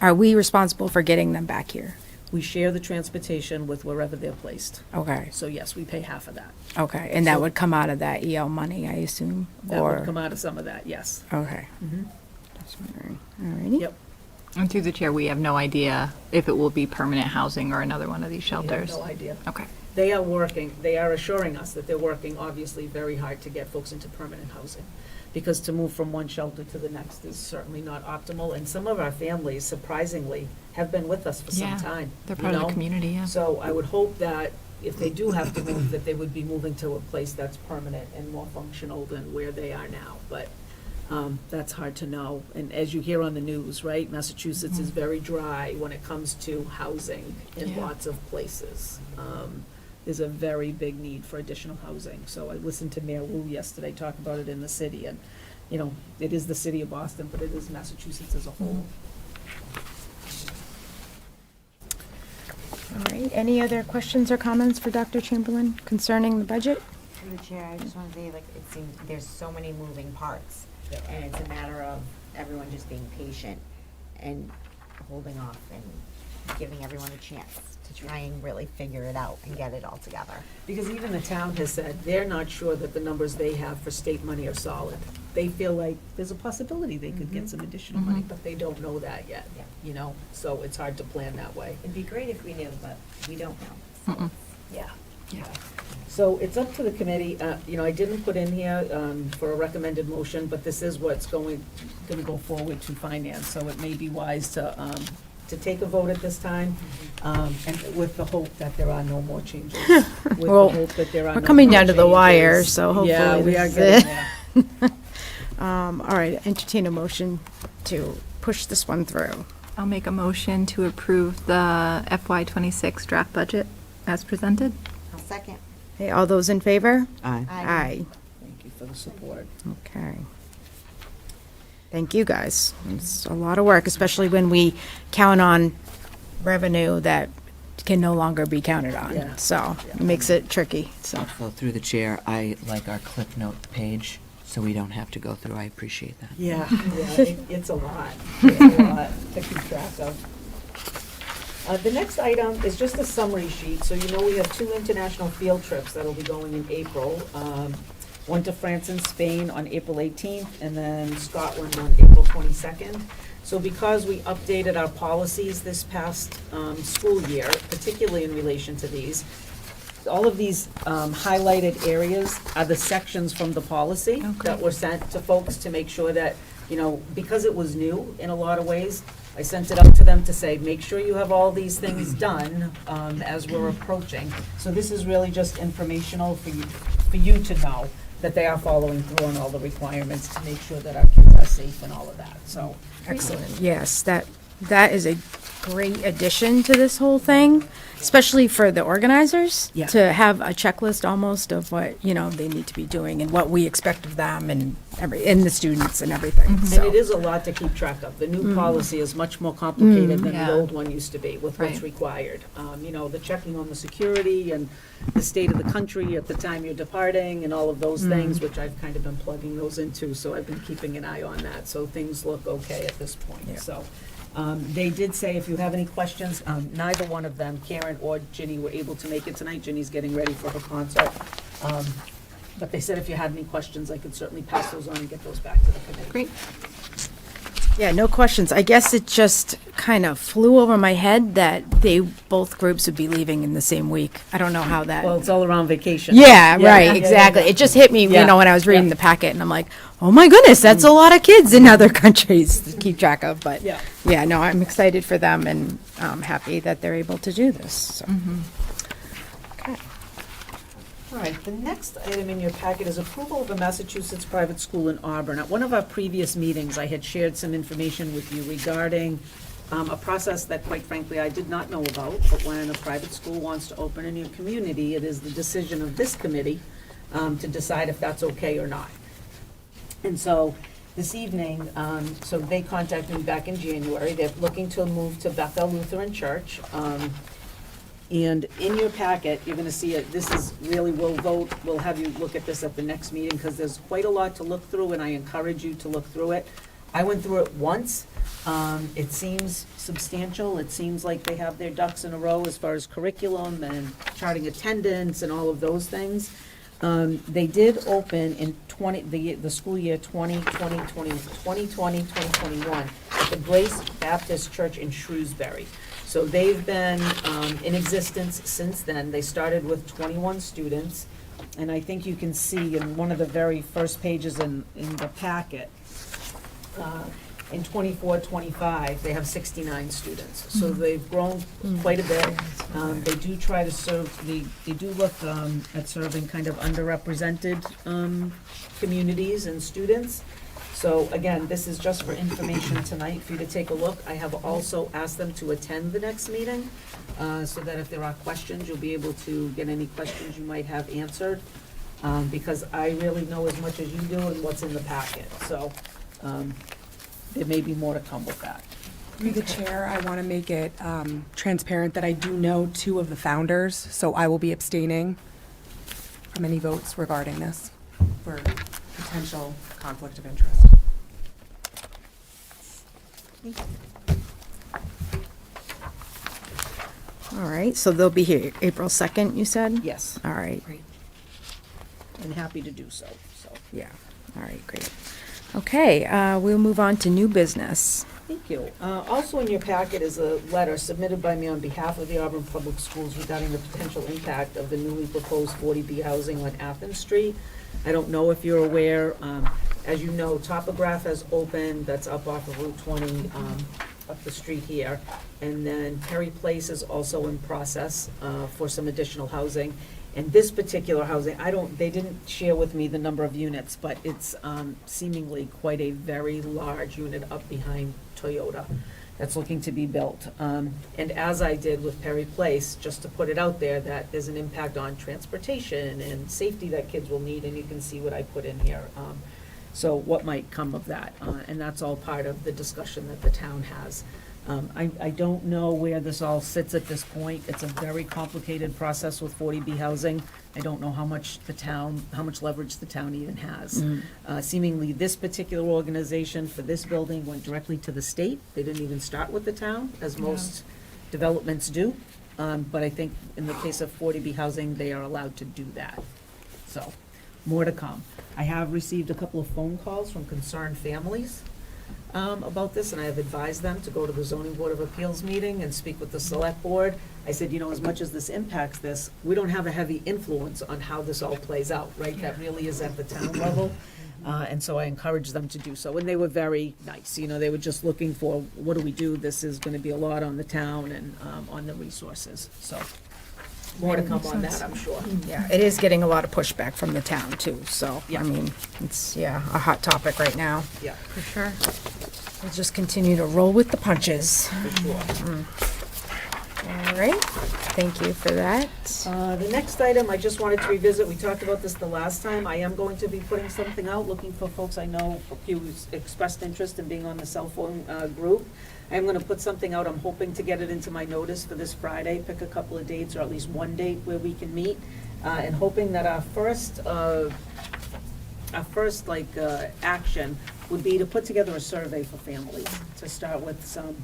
are we responsible for getting them back here? We share the transportation with wherever they're placed. Okay. So yes, we pay half of that. Okay, and that So- would come out of that EL money, I assume? That or would come out of some of that, yes. Okay. Mhm. Just wondering. All righty. Yep. And through the chair, we have no idea if it will be permanent housing or another one of these We have shelters. no idea. Okay. They are assuring us that they're working obviously very hard to get folks into permanent housing. Because to move from one shelter to the next is certainly not optimal. And some of our families, surprisingly, have been with us for some Yeah, time. they're you part of the know? community, yeah. So I would hope that if they do have to move, that they would be moving to a place that's permanent and more functional than where they are now. But that's hard to know. And as you hear on the news, right, Massachusetts is very dry when it comes to housing in Yeah. lots of places. There's a very big need for additional housing. So I listened to Mayor Wu yesterday talk about it in the city. And, it is the city of Boston, but it is Massachusetts as a whole. All right, any other questions or comments for Dr. Chamberlain concerning the budget? Through the chair, I just want to say, it seems there's so many moving parts, and it's a matter of everyone just being patient and holding off and giving everyone a chance to try and really figure it out and get it all together. Because even the town has said they're not sure that the numbers they have for state money are solid. They feel like there's a possibility they could get some additional money, but they don't know that yet, So it's hard to plan that way. It'd be great if we knew, but we don't know. So, Yeah. Yeah. So it's up to the committee. I didn't put in here for a recommended motion, but this is what's going to go forward to finance. So it may be wise to take a vote at this time, and with the hope that there are no more changes. With the Well, hope that there are we're no coming more down to the wire, changes. so hopefully Yeah, we are this is getting it. there. All right, entertain a motion to push this one through. I'll make a motion to approve the FY26 draft budget as presented. I'll second. Hey, all those in favor? Aye. Aye. Thank you for the support. Okay. Thank you, guys. It's a lot of work, especially when we count on revenue that can no longer be counted on. Yeah. So it makes it tricky, so. Also, through the chair, I like our clip note page, so we don't have to go through. I appreciate that. Yeah, it's a lot. It's a lot to keep track of. The next item is just a summary sheet. So we have 2 international field trips that'll be going in April. One to France and Spain on April 18th, and then Scotland on April 22nd. So because we updated our policies this past school year, particularly in relation to these, all of these highlighted areas are the sections from the policy that were sent to folks to make sure that, because it was new in a lot of ways, I sent it out to them to say, make sure you have all these things done as we're approaching. So this is really just informational for you to know that they are following through on all the requirements to make sure that our kids are safe and all of that, so. Excellent. Yes, that is a great addition to this whole thing, especially for the organizers. Yeah. To have a checklist almost of what, they need to be doing and what we expect of them and the students and everything. And So, it is a lot to keep track of. The new policy is much more complicated than Yeah. the old one used to be with what's Right. required. The checking on the security and the state of the country at the time you're departing and all of those things, which I've kind of been plugging those into, so I've been keeping an eye on that. So things look okay at this point, Yeah. so. They did say if you have any questions, neither one of them, Karen or Ginny, were able to make it tonight. Ginny's getting ready for her concert. But they said if you had any questions, I could certainly pass those on and get those back to the committee. Great. yeah, no questions. I guess it just kind of flew over my head that both groups would be leaving in the same week. I don't know how that. Well, it's all around vacation. Yeah, Yeah, right, yeah, exactly. yeah. It just hit me, Yeah, you know, when I was reading yeah. the packet, and I'm like, oh my goodness, that's a lot of kids in other countries to keep track of. But Yeah. yeah, no, I'm excited for them and happy that they're able to do this. So. All right, the next item in your packet is approval of a Massachusetts private school in Auburn. At one of our previous meetings, I had shared some information with you regarding a process that, quite frankly, I did not know about, but when a private school wants to open in your community, it is the decision of this committee to decide if that's okay or not. And so, this evening, so they contacted me back in January, they're looking to move to Bethel Lutheran Church. And in your packet, you're gonna see it, this is really, we'll have you look at this at the next meeting, because there's quite a lot to look through, and I encourage you to look through it. I went through it once, it seems substantial, it seems like they have their ducks in a row as far as curriculum and charting attendance and all of those things. They did open in the school year 2020-2021 at the Grace Baptist Church in Shrewsbury. So they've been in existence since then. They started with 21 students, and I think you can see in one of the very first pages in the packet, in 24-25, they have 69 students. So they've grown quite a bit. They do try to serve, they do look at serving kind of underrepresented communities and students. So again, this is just for information tonight for you to take a look. I have also asked them to attend the next meeting, so that if there are questions, you'll be able to get any questions you might have answered. Because I really know as much as you do and what's in the packet, so there may be more to come with that. Through the chair, I want to make it transparent that I do know 2 of the founders, so I will be abstaining from any votes regarding this for potential conflict of interest. All right, so they'll be here April 2nd, you said? Yes. All right, And happy to do so, so. yeah, all right, great. Okay, we'll move on to new business. Thank you. Also in your packet is a letter submitted by me on behalf of the Auburn Public Schools regarding the potential impact of the newly proposed 40B housing on Athens Street. I don't know if you're aware, as you know, Topograph has opened, that's up off of Route 20, up the street here. And then Perry Place is also in process for some additional housing. And this particular housing, they didn't share with me the number of units, but it's seemingly quite a very large unit up behind Toyota that's looking to be built. And as I did with Perry Place, just to put it out there, that there's an impact on transportation and safety that kids will need, and you can see what I put in here. So what might come of that, and that's all part of the discussion that the town has. I don't know where this all sits at this point. It's a very complicated process with 40B housing. I don't know how much leverage the town even has. Seemingly, this particular organization for this building went directly to the state. They didn't even start with the town, as most developments do. But I think in the case of 40B housing, they are allowed to do that. So, more to come. I have received a couple of phone calls from concerned families about this, and I have advised them to go to the Zoning Board of Appeals meeting and speak with the Select Board. I said, as much as this impacts this, we don't have a heavy influence on how this all plays out, right? That really is at the town level. And so I encouraged them to do so, and they were very nice. They were just looking for, what do we do? This is gonna be a lot on the town and on the resources, so. More to come on that, I'm sure. Yeah, it is getting a lot of pushback from the town too, so, Yeah. I mean, it's, a hot topic right now. Yeah, For sure. We'll just continue to roll with the punches. for sure. All right, thank you for that. The next item, I just wanted to revisit, we talked about this the last time. I am going to be putting something out, looking for folks I know who expressed interest in being on the cell phone group. I'm gonna put something out, I'm hoping to get it into my notice for this Friday, pick a couple of dates, or at least one date where we can meet, and hoping that our first action would be to put together a survey for families, to start with some,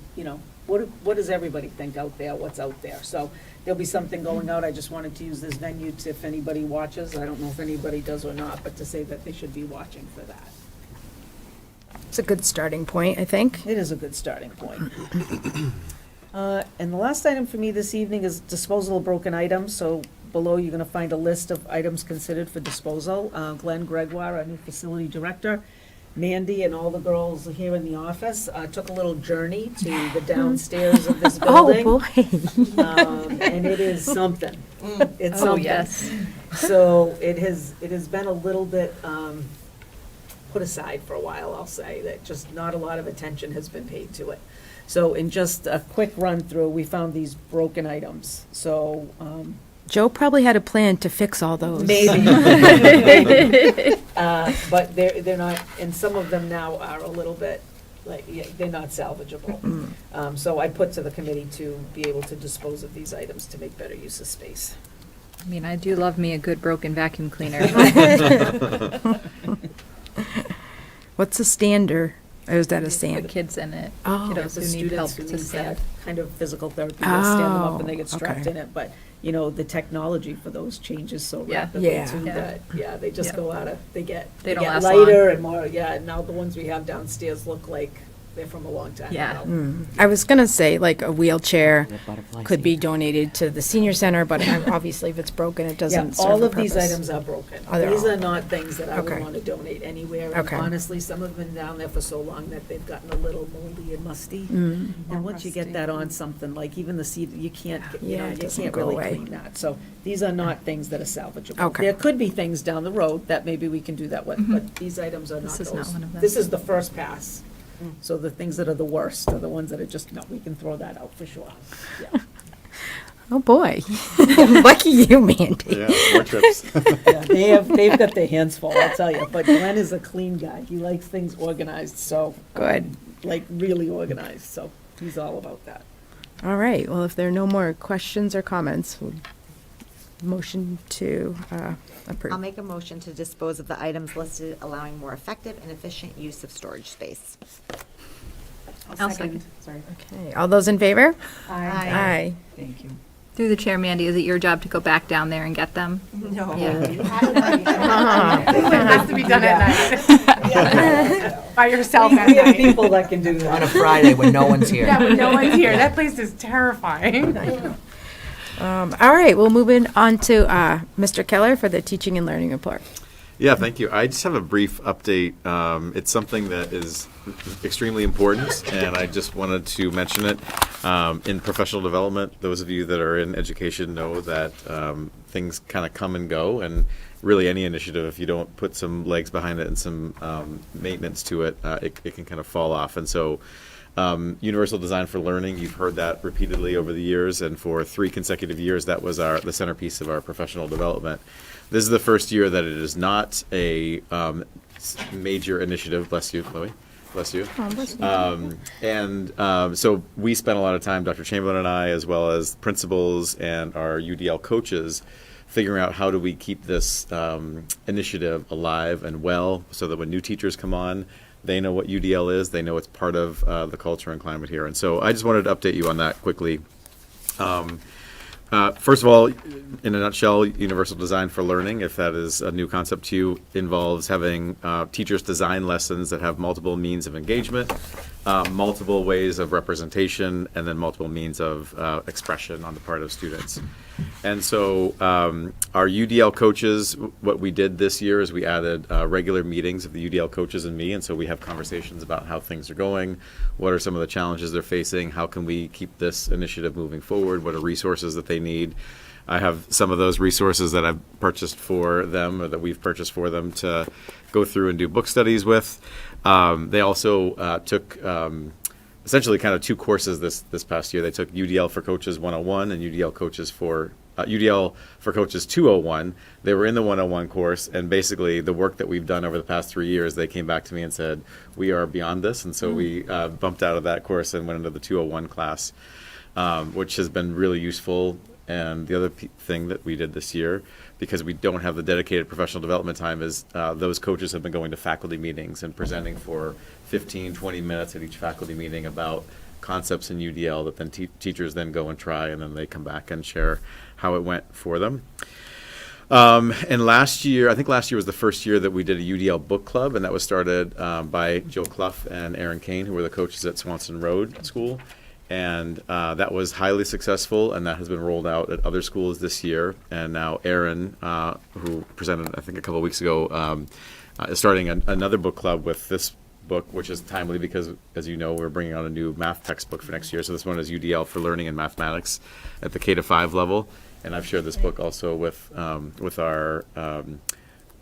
what does everybody think out there, what's out there? So there'll be something going out, I just wanted to use this venue to, if anybody watches, I don't know if anybody does or not, but to say that they should be watching for that. It's a good starting point, I think. It is a good starting point. And the last item for me this evening is disposal of broken items. So below, you're going to find a list of items considered for disposal. Glenn Gregoire, our new facility director, Mandy, and all the girls here in the office took a little journey to the downstairs of this building. Oh, boy. And it is something. It's Oh, something. yes. So it has been a little bit put aside for a while, I'll say, that just not a lot of attention has been paid to it. So in just a quick run through, we found these broken items. So Joe probably had a plan to fix all those. maybe, but they're not, and some of them now are a little bit like, yeah, they're not salvageable. So I put to the committee to be able to dispose of these items to make better use of space. I mean, I do love me a good broken vacuum cleaner. What's a stander? Or is that a Put stand? kids in it. Oh. The Kiddos who need help students who to need stand. that kind of physical therapy, they stand them up and they get Oh, strapped okay. in it, but, you know, the technology for those changes so Yeah. rapidly Yeah. too, Yeah. that, yeah, they just Yeah. go out of, they They get don't last lighter long. and more, yeah, now the ones we have downstairs look like they're from a long time Yeah. ago. I was going to say, like, a wheelchair The butterfly could be seat. donated to the senior center, but obviously if it's broken, it Yeah, doesn't serve all a of these purpose. items are broken. Oh, they're These all- are not things that I would Okay. want to donate anywhere. And Okay. honestly, some have been down there for so long that they've gotten a little moldy and musty. Mm. And once you get that on something, like even the seed, you can't, you Yeah, know, it you doesn't can't go really away. clean that. So these are not things that are salvageable. Okay. There could be things down the road that maybe we can do that with, but these items are not This those. is not one of them. This is the first pass. So the things that are the worst are the ones that are just, no, we can throw that out for sure. Yeah. Oh, boy. Lucky you, Mandy. Yeah, more trips. Yeah, they've got their hands full, I'll tell you. But Glenn is a clean guy. He likes things organized, so. Good. Like really organized, so he's all about that. All right, well, if there are no more questions or comments, we'll motion to approve. I'll make a motion to dispose of the items listed, allowing more effective and efficient use of storage space. I'll second. Sorry. Okay, all those in favor? Aye. Thank you. Through the chair, Mandy, is it your job to go back down there and get them? No. Yeah. It has to be done at night. By yourself at We have night. people that can do On a that. Friday when no one's here. Yeah, when no one's here. That place is terrifying. All right, we'll move on to Mr. Keller for the teaching and learning report. Yeah, thank you. I just have a brief update. It's something that is extremely important, and I just wanted to mention it. In professional development, those of you that are in education know that things kind of come and go, and really any initiative, if you don't put some legs behind it and some maintenance to it, it can kind of fall off. And so Universal Design for Learning, you've heard that repeatedly over the years, and for 3 consecutive years, that was the centerpiece of our professional development. This is the first year that it is not a major initiative. Bless you, Chloe. Bless you. So we spent a lot of time, Dr. Chamberlain and I, as well as principals and our UDL coaches, figuring out how do we keep this initiative alive and well so that when new teachers come on, they know what UDL is, they know it's part of the culture and climate here. And so I just wanted to update you on that quickly. First of all, in a nutshell, Universal Design for Learning, if that is a new concept to you, involves having teachers design lessons that have multiple means of engagement, multiple ways of representation, and then multiple means of expression on the part of students. And so our UDL coaches, what we did this year is we added regular meetings of the UDL coaches and me, and so we have conversations about how things are going, what are some of the challenges they're facing, how can we keep this initiative moving forward, what are resources that they need. I have some of those resources that I've purchased for them or that we've purchased for them to go through and do book studies with. They also took essentially kind of 2 courses this past year. They took UDL for Coaches 101 and UDL for Coaches 201. They were in the 101 course, and basically the work that we've done over the past 3 years, they came back to me and said, we are beyond this. And so we bumped out of that course and went into the 201 class, which has been really useful. And the other thing that we did this year, because we don't have the dedicated professional development time, is those coaches have been going to faculty meetings and presenting for 15, 20 minutes at each faculty meeting about concepts in UDL that then teachers then go and try, and then they come back and share how it went for them. And last year, I think last year was the first year that we did a UDL book club, and that was started by Joe Clough and Aaron Kane, who were the coaches at Swanson Road School. And that was highly successful, and that has been rolled out at other schools this year. And now Aaron, who presented, I think, a couple of weeks ago, is starting another book club with this book, which is timely because, as you know, we're bringing out a new math textbook for next year. So this one is UDL for Learning and Mathematics at the K-5 level. And I've shared this book also with our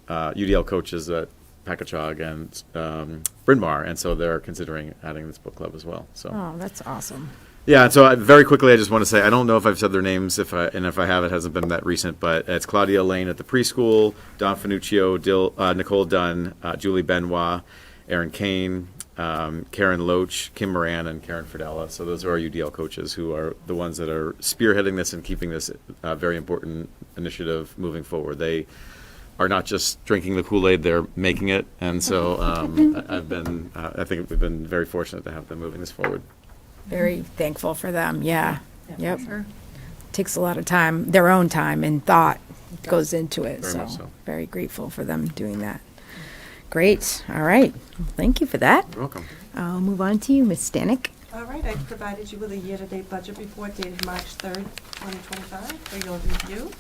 UDL coaches at Packagug and Bryn Mawr, and so they're considering adding this book club as well. So. Oh, that's awesome. Yeah, and so very quickly, I just want to say, I don't know if I've said their names, if I have, it hasn't been that recent, but it's Claudia Lane at the preschool, Don Finuccio, Nicole Dunn, Julie Benoit, Aaron Kane, Karen Loach, Kim Moran, and Karen Fidella. So those are our UDL coaches who are the ones that are spearheading this and keeping this very important initiative moving forward. They are not just drinking the Kool-Aid, they're making it. And so I think we've been very fortunate to have them moving this forward. Very thankful for them. Yeah. Yep. Takes a lot of time, their own time and thought goes into it. Very much so. Very grateful for them doing that. Great. All right. Thank you for that. You're welcome. I'll move on to you, Ms. Stanek. All right, I provided you with a year-to-date budget report dated March 3rd, 2025 for your review.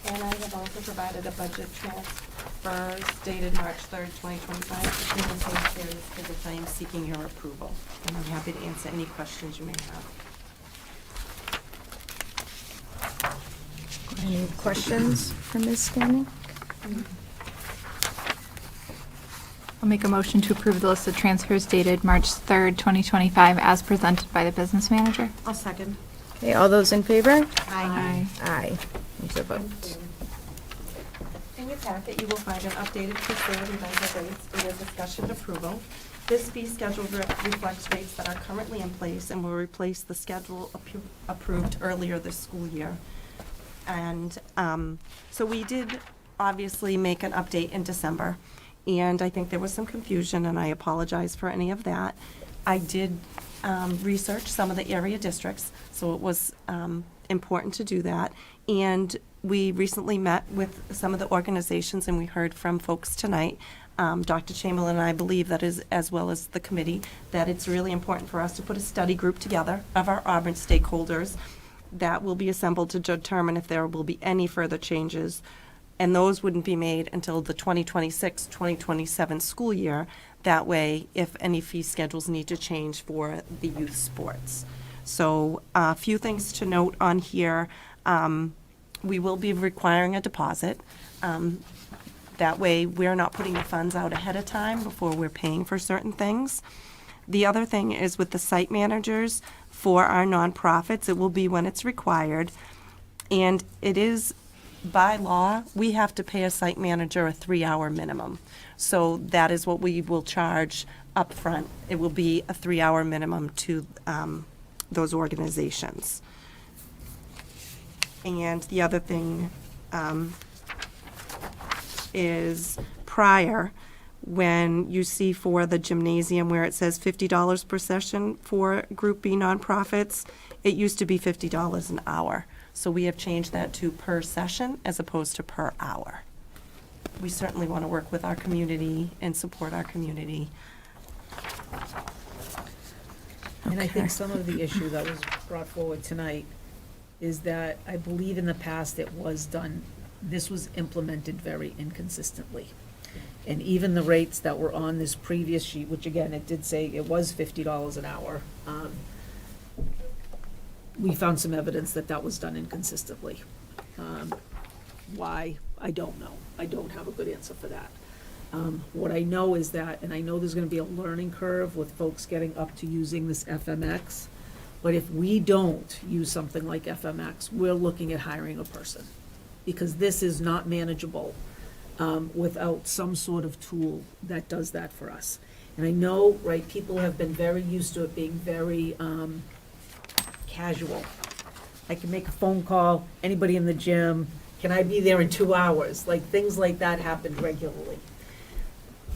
And I have also provided a budget transfers dated March 3rd, 2025 for payment areas for the claims seeking your approval. And I'm happy to answer any questions you may have. Any questions for Ms. Stanek? I'll make a motion to approve the list of transfers dated March 3rd, 2025, as presented by the business manager. I'll second. Okay, all those in favor? Aye. Aye. There's a vote. In your packet, you will find an updated facility rental rates for your discussion and approval. This fee schedule reflects rates that are currently in place and will replace the schedule approved earlier this school year. And so we did obviously make an update in December, and I think there was some confusion, and I apologize for any of that. I did research some of the area districts, so it was important to do that. And we recently met with some of the organizations, and we heard from folks tonight. Dr. Chamberlain and I believe that is, as well as the committee, that it's really important for us to put a study group together of our Auburn stakeholders that will be assembled to determine if there will be any further changes. And those wouldn't be made until the 2026-2027 school year. That way, if any fee schedules need to change for the youth sports. So a few things to note on here. We will be requiring a deposit. That way, we're not putting the funds out ahead of time before we're paying for certain things. The other thing is with the site managers for our nonprofits, it will be when it's required. And it is, by law, we have to pay a site manager a 3-hour minimum. So that is what we will charge up front. It will be a 3-hour minimum to those organizations. And the other thing is prior, when you see for the gymnasium where it says $50 per session for Group B nonprofits, it used to be $50 an hour. So we have changed that to per session as opposed to per hour. We certainly want to work with our community and support our community. And I think some of the issue that was brought forward tonight is that I believe in the past it was done, this was implemented very inconsistently. And even the rates that were on this previous sheet, which again, it did say it was $50 an hour, we found some evidence that that was done inconsistently. Why? I don't know. I don't have a good answer for that. What I know is that, and I know there's gonna be a learning curve with folks getting up to using this FMX, but if we don't use something like FMX, we're looking at hiring a person, because this is not manageable without some sort of tool that does that for us. And I know, right, people have been very used to it being very casual. I can make a phone call, anybody in the gym, can I be there in 2 hours? Like, things like that happen regularly.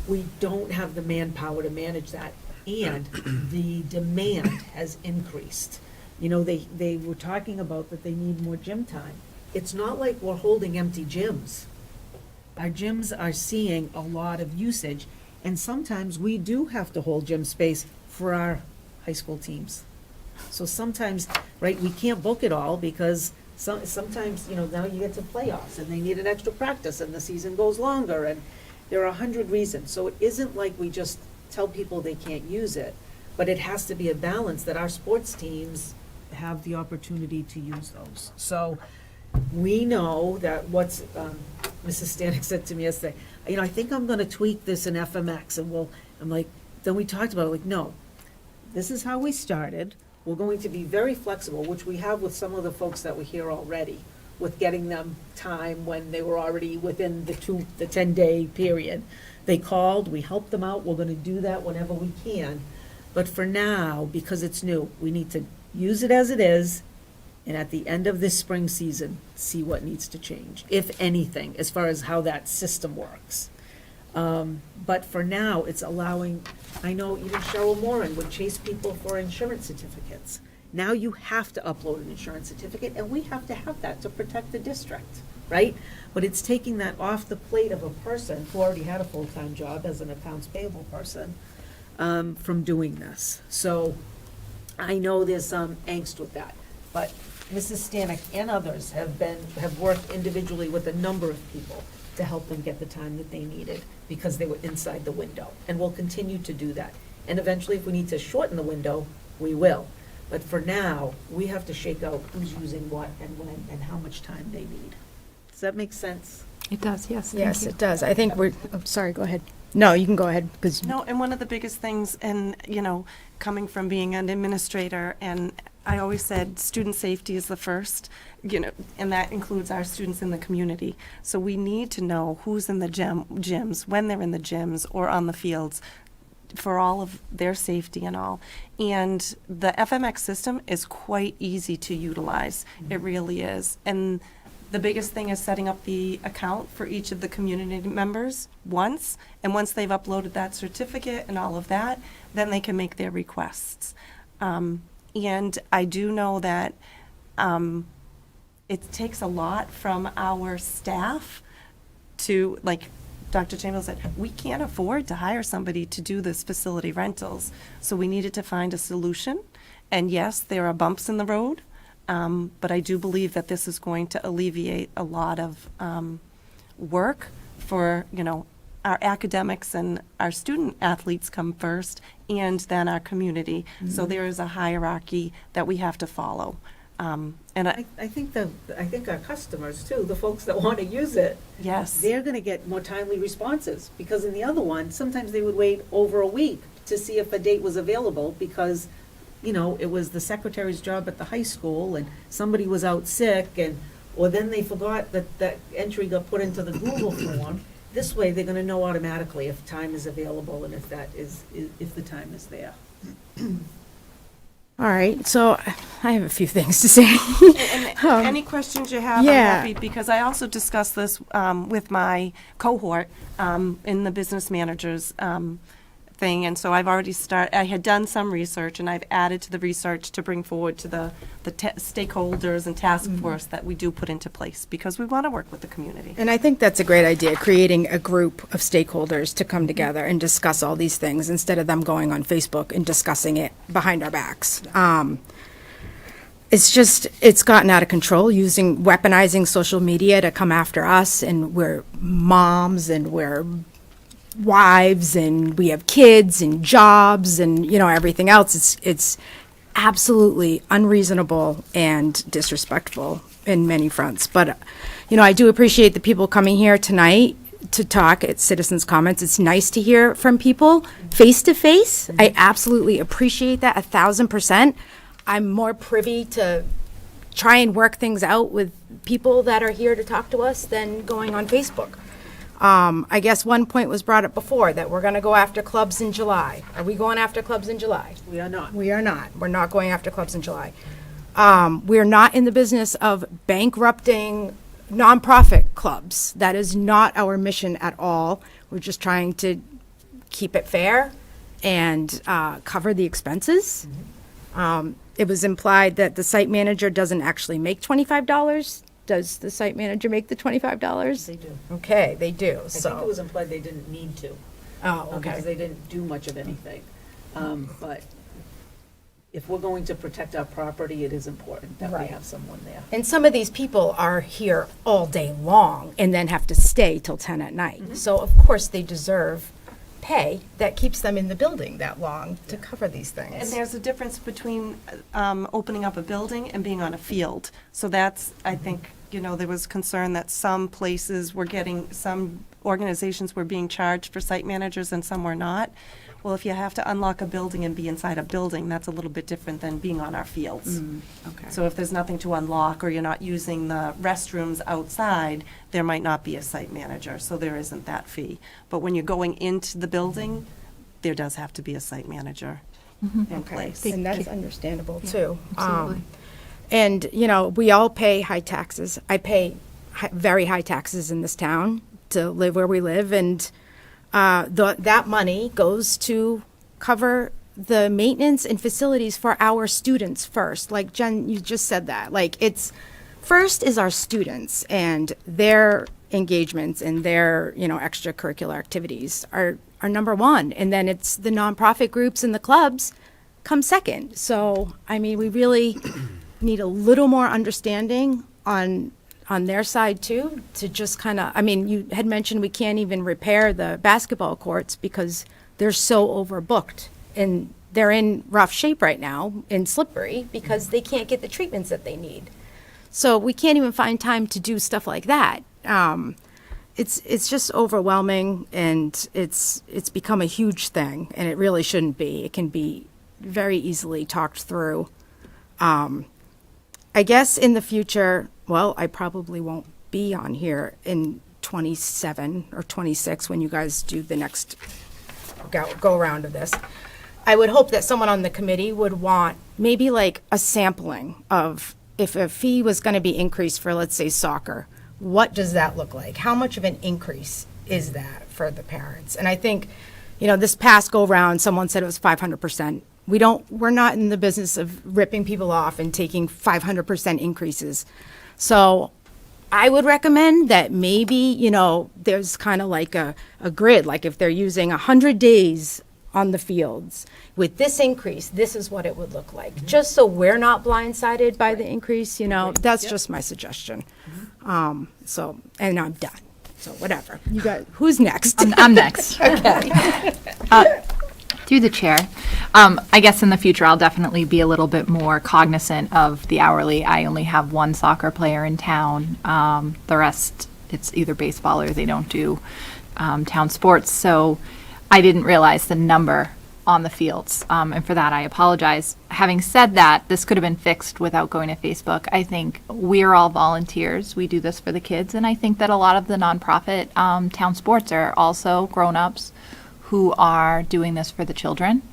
We don't have the manpower to manage that, and the demand has increased. You know, they were talking about that they need more gym time. it's not like we're holding empty gyms. Our gyms are seeing a lot of usage, and sometimes we do have to hold gym space for our high school teams. So sometimes, right, we can't book it all because sometimes, you know, now you get to playoffs and they need an extra practice and the season goes longer, and there are 100 reasons. So it isn't like we just tell people they can't use it, but it has to be a balance that our sports teams have the opportunity to use those. So we know that what's, Mrs. Stanek said to me yesterday, you know, I think I'm gonna tweak this in FMX, and I'm like, then we talked about it, like, no, this is how we started. We're going to be very flexible, which we have with some of the folks that were here already, with getting them time when they were already within the 10-day period. They called, we helped them out, we're gonna do that whenever we can. But for now, because it's new, we need to use it as it is, and at the end of this spring season, see what needs to change, if anything, as far as how that system works. But for now, it's allowing, I know even Cheryl Moran would chase people for insurance certificates. Now you have to upload an insurance certificate, and we have to have that to protect the district, right? But it's taking that off the plate of a person who already had a full-time job as an accounts payable person, from doing this. So I know there's some angst with that, but Mrs. Stanek and others have worked individually with a number of people to help them get the time that they needed because they were inside the window, and we'll continue to do that. And eventually, if we need to shorten the window, we will. But for now, we have to shake out who's using what and when and how much time they need. Does that make sense? It does, yes. Yes, it does. I think sorry, go ahead. No, you can go ahead, because. No, and one of the biggest things, and, you know, coming from being an administrator, and I always said student safety is the first, you know, and that includes our students in the community. So we need to know who's in the gyms, when they're in the gyms or on the fields, for all of their safety and all. And the FMX system is quite easy to utilize. It really is. And the biggest thing is setting up the account for each of the community members once, and once they've uploaded that certificate and all of that, then they can make their requests. And I do know that it takes a lot from our staff to, like Dr. Chamberlain said, we can't afford to hire somebody to do this facility rentals. So we needed to find a solution. And yes, there are bumps in the road. But I do believe that this is going to alleviate a lot of work for, you know, our academics and our student athletes come first, and then our community. So there is a hierarchy that we have to follow. And I think our customers too, the folks that want to use it, yes, they're going to get more timely responses, because in the other one, sometimes they would wait over a week to see if a date was available because, you know, it was the secretary's job at the high school and somebody was out sick, or then they forgot that entry got put into the Google form. This way, they're going to know automatically if time is available and if the time is there. All right, so I have a few things to say. And any questions you have, yeah. I'm happy, because I also discussed this with my cohort in the business managers thing, and so I've already I had done some research, and I've added to the research to bring forward to the stakeholders and task force that we do put into place, because we want to work with the community. And I think that's a great idea, creating a group of stakeholders to come together and discuss all these things instead of them going on Facebook and discussing it behind our backs. It's gotten out of control, weaponizing social media to come after us, and we're moms and we're wives and we have kids and jobs and, you know, everything else. It's absolutely unreasonable and disrespectful in many fronts. But, you know, I do appreciate the people coming here tonight to talk at Citizens Comments. It's nice to hear from people face to face. I absolutely appreciate that 1,000%. I'm more privy to try and work things out with people that are here to talk to us than going on Facebook. I guess one point was brought up before, that we're going to go after clubs in July. Are we going after clubs in July? We are not. We are not. We're not going after clubs in July. We're not in the business of bankrupting nonprofit clubs. That is not our mission at all. We're just trying to keep it fair and cover the expenses. It was implied that the site manager doesn't actually make $25 does the site manager make the $25? They do. Okay, they do, I so. think it was implied they didn't need to. Oh, okay. Because they didn't do much of anything. But if we're going to protect our property, it is important that we Right. have someone there. And some of these people are here all day long and then have to stay till 10 at night. So of course they deserve pay that keeps them in the building that long to cover these And things. there's a difference between opening up a building and being on a field. So that's, I think, there was concern that some places were getting, some organizations were being charged for site managers and some were not. Well, if you have to unlock a building and be inside a building, that's a little bit different than being on our fields. Okay. So if there's nothing to unlock or you're not using the restrooms outside, there might not be a site manager, so there isn't that fee. But when you're going into the building, there does have to be a site manager in place. And that's understandable too. absolutely. And, we all pay high taxes. I pay very high taxes in this town to live where we live, and that money goes to cover the maintenance and facilities for our students first. Like Jen, you just said that. Like first is our students and their engagements and their, extracurricular activities are number one. And then it's the nonprofit groups and the clubs come second. So, we really need a little more understanding on their side too, to just kind of, you had mentioned we can't even repair the basketball courts because they're so overbooked and they're in rough shape right now and slippery because they can't get the treatments that they need. So we can't even find time to do stuff like that. It's just overwhelming, and it's become a huge thing, and it really shouldn't be. It can be very easily talked through. I guess in the future, well, I probably won't be on here in 27 or 26 when you guys do the next go around of this. I would hope that someone on the committee would want maybe like a sampling of if a fee was going to be increased for, let's say, soccer, what does that look like? How much of an increase is that for the parents? And I think, this past go round, someone said it was 500%. We're not in the business of ripping people off and taking 500% increases. So I would recommend that maybe, there's kind of like a grid, like if they're using 100 days on the fields, with this increase, this is what it would look like. Just so we're not blindsided by the increase, that's just my suggestion. And I'm done. So whatever. You guys, who's next? I'm next. Okay. Through the chair. I guess in the future, I'll definitely be a little bit more cognizant of the hourly. I only have one soccer player in town. The rest, it's either baseball or they don't do town sports. So I didn't realize the number on the fields. And for that, I apologize. Having said that, this could have been fixed without going to Facebook. I think we're all volunteers. We do this for the kids. And I think that a lot of the nonprofit town sports are also grown-ups who are doing this for the children.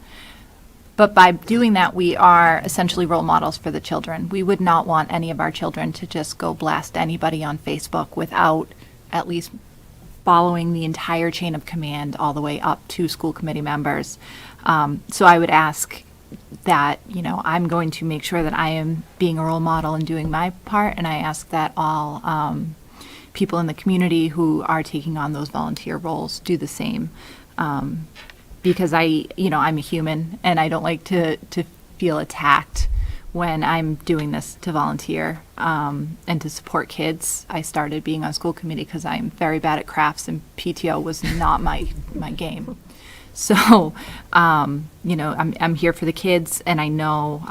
But by doing that, we are essentially role models for the children. We would not want any of our children to just go blast anybody on Facebook without at least following the entire chain of command all the way up to school committee members. So I would ask that, I'm going to make sure that I am being a role model and doing my part, and I ask that all people in the community who are taking on those volunteer roles do the same. Because I'm a human and I don't like to feel attacked when I'm doing this to volunteer and to support kids. I started being on school committee because I'm very bad at crafts and PTO was not my game. So, I'm here for the kids, and I know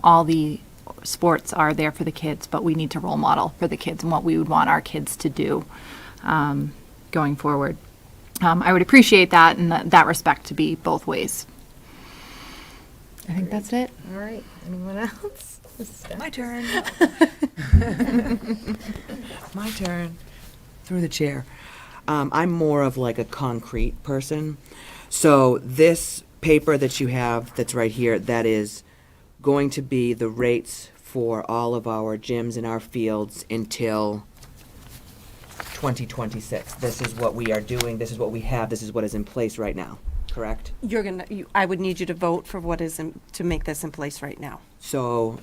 all the sports are there for the kids, but we need to role model for the kids and what we would want our kids to do going forward. I would appreciate that and that respect to be both ways. I think that's it. All right. Anyone else? My turn. My turn. Through the chair. I'm more of like a concrete person. So this paper that you have that's right here, that is going to be the rates for all of our gyms and our fields until 2026. This is what we are doing. This is what we have. This is what is in place right now. correct? I would need you to vote for what is, to make this in place right now. So,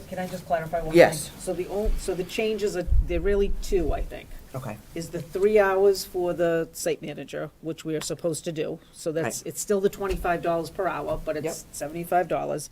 Can I just clarify one thing? Yes. So the changes are, they're really two, I think. okay, Is the 3 hours for the site manager, which we are supposed to do. So that's, Right. it's still the $25 per hour, but Yep. it's $75.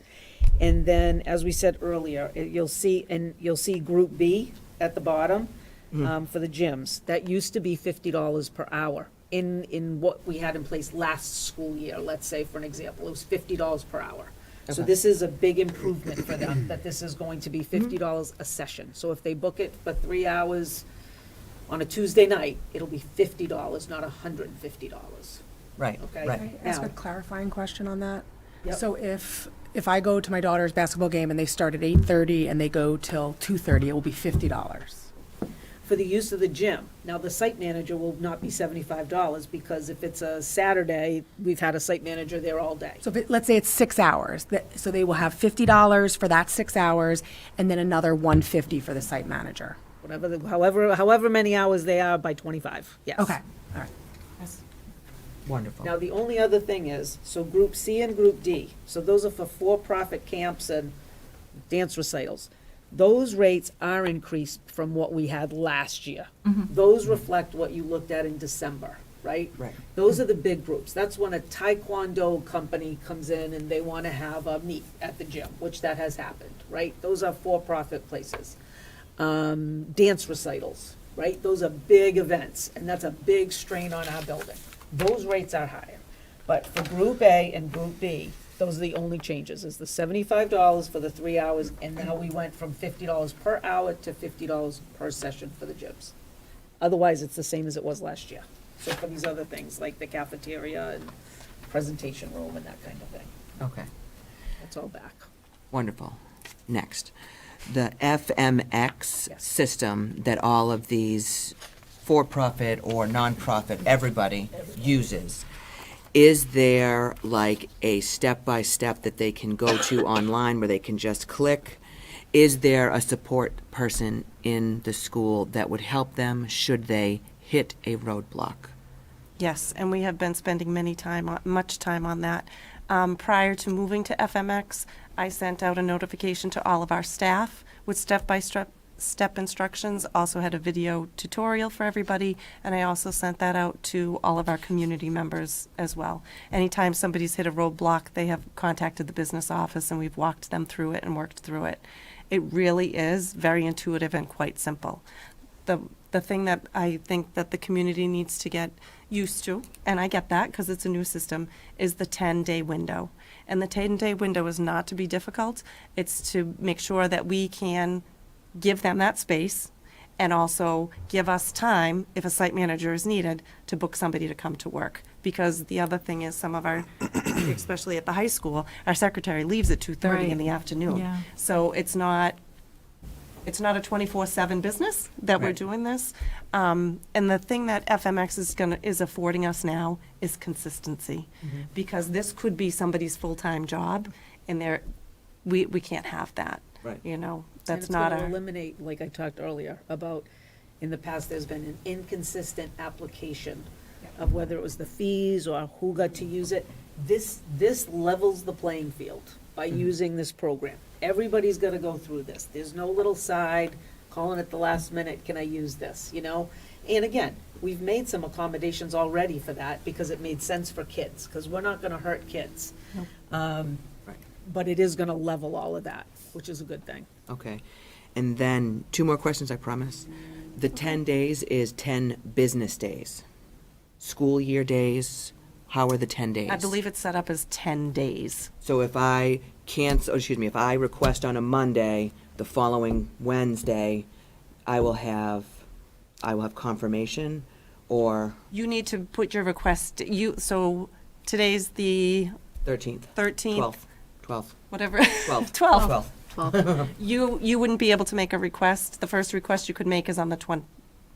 And then, as we said earlier, you'll see Group B at the bottom for the gyms. That used to be $50 per hour. In what we had in place last school year, let's say, for an example, it was $50 per hour. So Okay. this is a big improvement for them, that this is going to be $50 a session. So if they book it for 3 hours on a Tuesday night, it'll be $50, not $150. right, Okay. right. Can I ask a Now- clarifying question on that? Yep. So if I go to my daughter's basketball game and they start at 8:30 and they go till 2:30, it will be $50. For the use of the gym. Now, the site manager will not be $75, because if it's a Saturday, we've had a site manager there all day. So let's say it's 6 hours, so they will have $50 for that 6 hours and then another $150 for the site manager. However many hours they are by 25, yes. Okay, all right. Wonderful. Now, the only other thing is, so Group C and Group D, so those are for for-profit camps and dance recitals. Those rates are increased from what we had last year. Those reflect what you looked at in December, right? Right. Those are the big groups. That's when a taekwondo company comes in and they want to have a meet at the gym, which that has happened, right? Those are for-profit places. Dance recitals, right? Those are big events, and that's a big strain on our building. Those rates are higher. But for Group A and Group B, those are the only changes, is the $75 for the 3 hours, and now we went from $50 per hour to $50 per session for the gyms. Otherwise, it's the same as it was last year. So for these other things, like the cafeteria and presentation room and that kind of thing, Okay, that's all back. wonderful. Next, the FMX system that all of these for-profit or nonprofit, everybody uses. Is there like a step-by-step that they can go to online where they can just click? Is there a support person in the school that would help them should they hit a roadblock? Yes, and we have been spending much time on that. Prior to moving to FMX, I sent out a notification to all of our staff with step-by-step instructions, also had a video tutorial for everybody, and I also sent that out to all of our community members as well. Anytime somebody's hit a roadblock, they have contacted the business office, and we've walked them through it and worked through it. It really is very intuitive and quite simple. The thing that I think that the community needs to get used to, and I get that because it's a new system, is the 10-day window. And the 10-day window is not to be difficult. It's to make sure that we can give them that space and also give us time, if a site manager is needed, to book somebody to come to work. Because the other thing is some of our, especially at the high school, our secretary leaves at 2:30 in the afternoon. Yeah. So it's not a 24/7 business that we're Right. doing this. And the thing that FMX is affording us now is consistency. Because this could be somebody's full-time job, and we can't have that. Right. You know, And that's it's not gonna our. eliminate, like I talked earlier, about, in the past, there's been an inconsistent application of whether it was the fees or who got to use it. This levels the playing field by using this program. Everybody's gonna go through this. There's no little side calling at the last minute, can I use this, you know? And again, we've made some accommodations already for that because it made sense for kids, because we're not gonna hurt kids. But it is gonna level all of that, which is a good thing. Okay. And then 2 more questions, I promise. The 10 days is 10 business days. School year days, how are the 10 days? I believe it's set up as 10 days. So if I if I request on a Monday, the following Wednesday, I will have confirmation, or You need to put your request, so today's the 13th? 13th. 12th. Whatever. 12th. 12th. 12th. You wouldn't be able to make a request. The first request you could make is on the 22nd.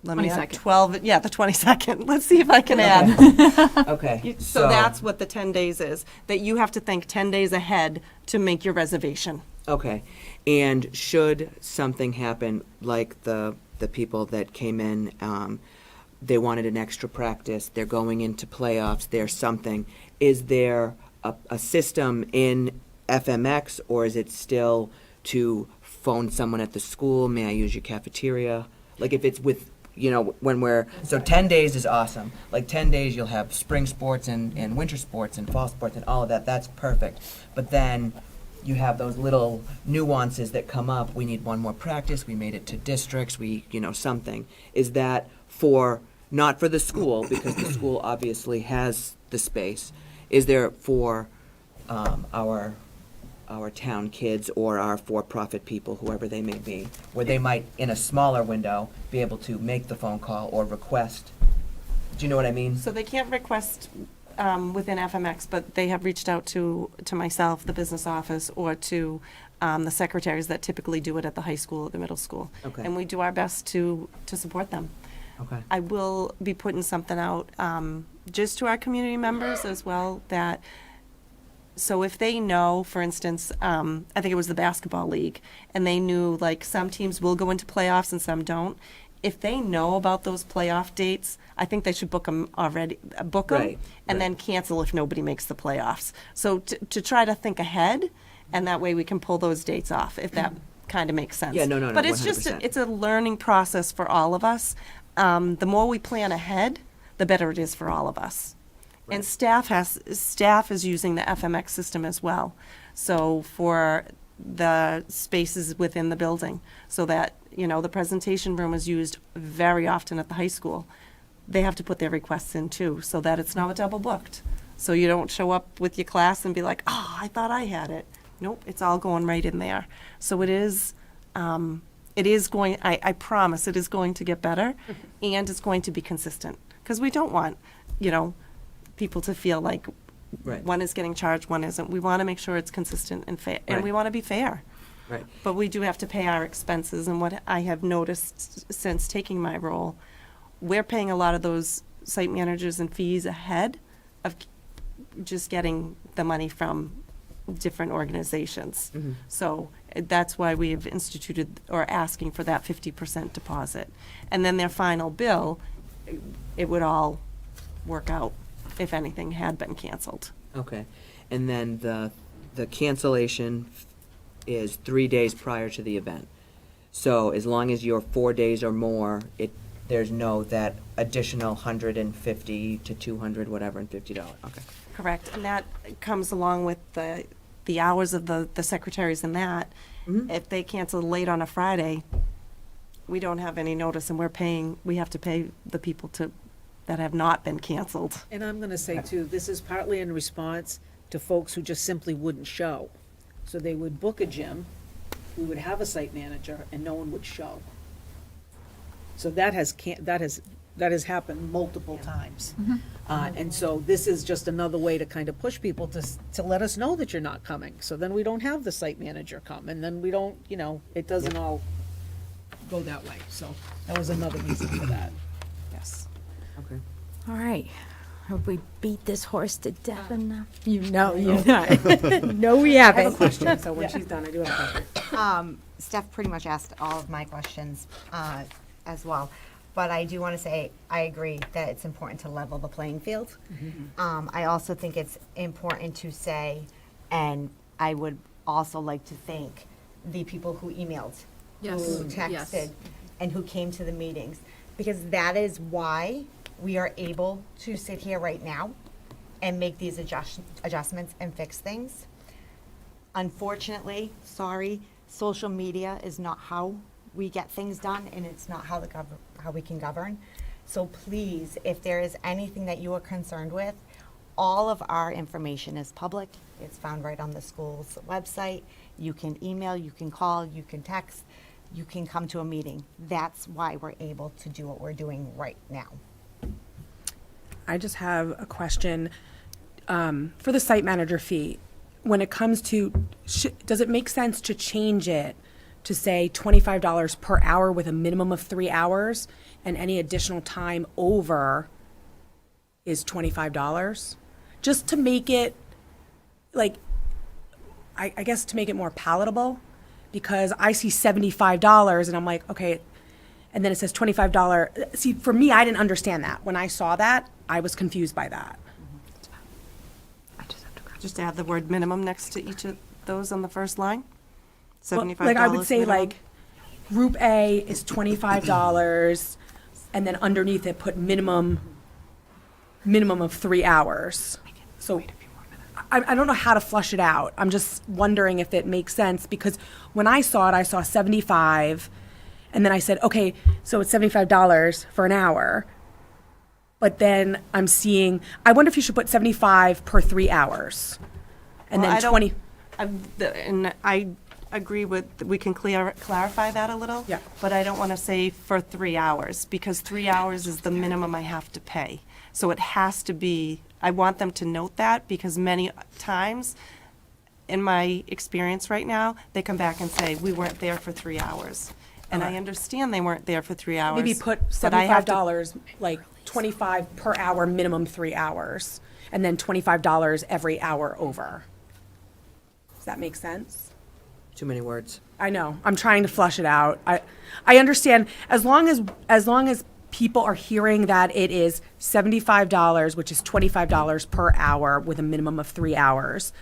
22nd. Let's see if I can add. Okay. So that's what the 10 days is, that you have to think 10 days ahead to make your reservation. Okay. And should something happen, like the people that came in, they wanted an extra practice, they're going into playoffs, there's something. Is there a system in FMX, or is it still to phone someone at the school, may I use your cafeteria? Like if it's with, when so 10 days is awesome. Like 10 days you'll have spring sports and winter sports and fall sports and all of that, that's perfect. But then you have those little nuances that come up. We need one more practice, we made it to districts, something. Is that not for the school, because the school obviously has the space. Is there for our town kids or our for-profit people, whoever they may be, where they might, in a smaller window, be able to make the phone call or request? Do you know what I mean? So they can't request within FMX, but they have reached out to myself, the business office, or to the secretaries that typically do it at the high school or the middle school. Okay. And we do our best to support them. Okay. I will be putting something out just to our community members as well, that, so if they know, for instance, I think it was the basketball league, and they knew like some teams will go into playoffs and some don't. If they know about those playoff dates, I think they should book them already, Right, and then cancel if nobody makes the playoffs. So to try to think ahead, and that way we can pull those dates off, if that kind of makes sense. Yeah, no, But it's just, 100%. it's a learning process for all of us. The more we plan ahead, the better it is for all of us. And staff is using the FMX system as well. So for the spaces within the building, so that, the presentation room is used very often at the high school. They have to put their requests in too, so that it's not double booked. So you don't show up with your class and be like, oh, I thought I had it. Nope, it's all going right in there. So it is going, I promise, it is going to get better, and it's going to be consistent. Because we don't want, people to feel like Right. one is getting charged, one isn't. We want to make sure it's consistent and fair, and Right. we want to be fair. Right. But we do have to pay our expenses, and what I have noticed since taking my role, we're paying a lot of those site managers and fees ahead of just getting the money from different organizations. Mhm. So that's why we have instituted or asking for that 50% deposit. And then their final bill, it would all work out if anything had been canceled. Okay. And then the cancellation is 3 days prior to the event. So as long as you're 4 days or more, there's no that additional $150 to $200, whatever, and $50. Okay. Correct, and that comes along with the hours of the secretaries and that. Mhm. If they cancel late on a Friday, we don't have any notice, and we have to pay the people that have not been canceled. And I'm going to say too, this is partly in response to folks who just simply wouldn't show. So they would book a gym, we would have a site manager, and no one would show. So that has happened multiple times. And so this is just another way to kind of push people to let us know that you're not coming. So then we don't have the site manager come, and then we don't, it doesn't all go that way. So that was another reason for that. Yes. Okay. All right. Have we beat this horse to death enough? You know. No, we I haven't. have a question, so when Yeah. she's done, I do have a question. Steph pretty much asked all of my questions as well, but I do want to say, I agree that it's important to level the playing field. I also think it's important to say, and I would also like to thank the people who emailed, Yes. who Yes. texted, and who came to the meetings, because that is why we are able to sit here right now and make these adjustments and fix things. Unfortunately, sorry, social media is not how we get things done, and it's not how how we can govern. So please, if there is anything that you are concerned with, all of our information is public. It's found right on the school's website. You can email, you can call, you can text, you can come to a meeting. That's why we're able to do what we're doing right now. I just have a question for the site manager fee. When it comes to, does it make sense to change it to say $25 per hour with a minimum of 3 hours, and any additional time over is $25? Just to make it, like, I guess to make it more palatable, because I see $75 and I'm like, okay, and then it says $25. See, for me, I didn't understand that. When I saw that, I was confused by that. Just add the word minimum next to each of those on the first line? Well, $75 like I would say minimum? like group A is $25 and then underneath it put minimum of 3 hours. So I don't know how to flush it out. I'm just wondering if it makes sense because when I saw it, I saw 75 and then I said, okay, so it's $75 for an hour. But then I'm seeing, I wonder if you should put 75 per 3 hours. And Well, then I don't- 20. And I agree with, we can clarify that a little. Yeah. But I don't want to say for 3 hours, because 3 hours is the minimum I have to pay. So it has to be, I want them to note that, because many times, in my experience right now, they come back and say, we weren't there for 3 hours. And I understand they weren't there for 3 hours. Maybe put but I have to- $75, like 25 per hour, minimum 3 hours, and then $25 every hour over. Does that make sense? Too many words. I know. I'm trying to flush it out. I understand as long as people are hearing that it is $75, which is $25 per hour with a minimum of 3 hours,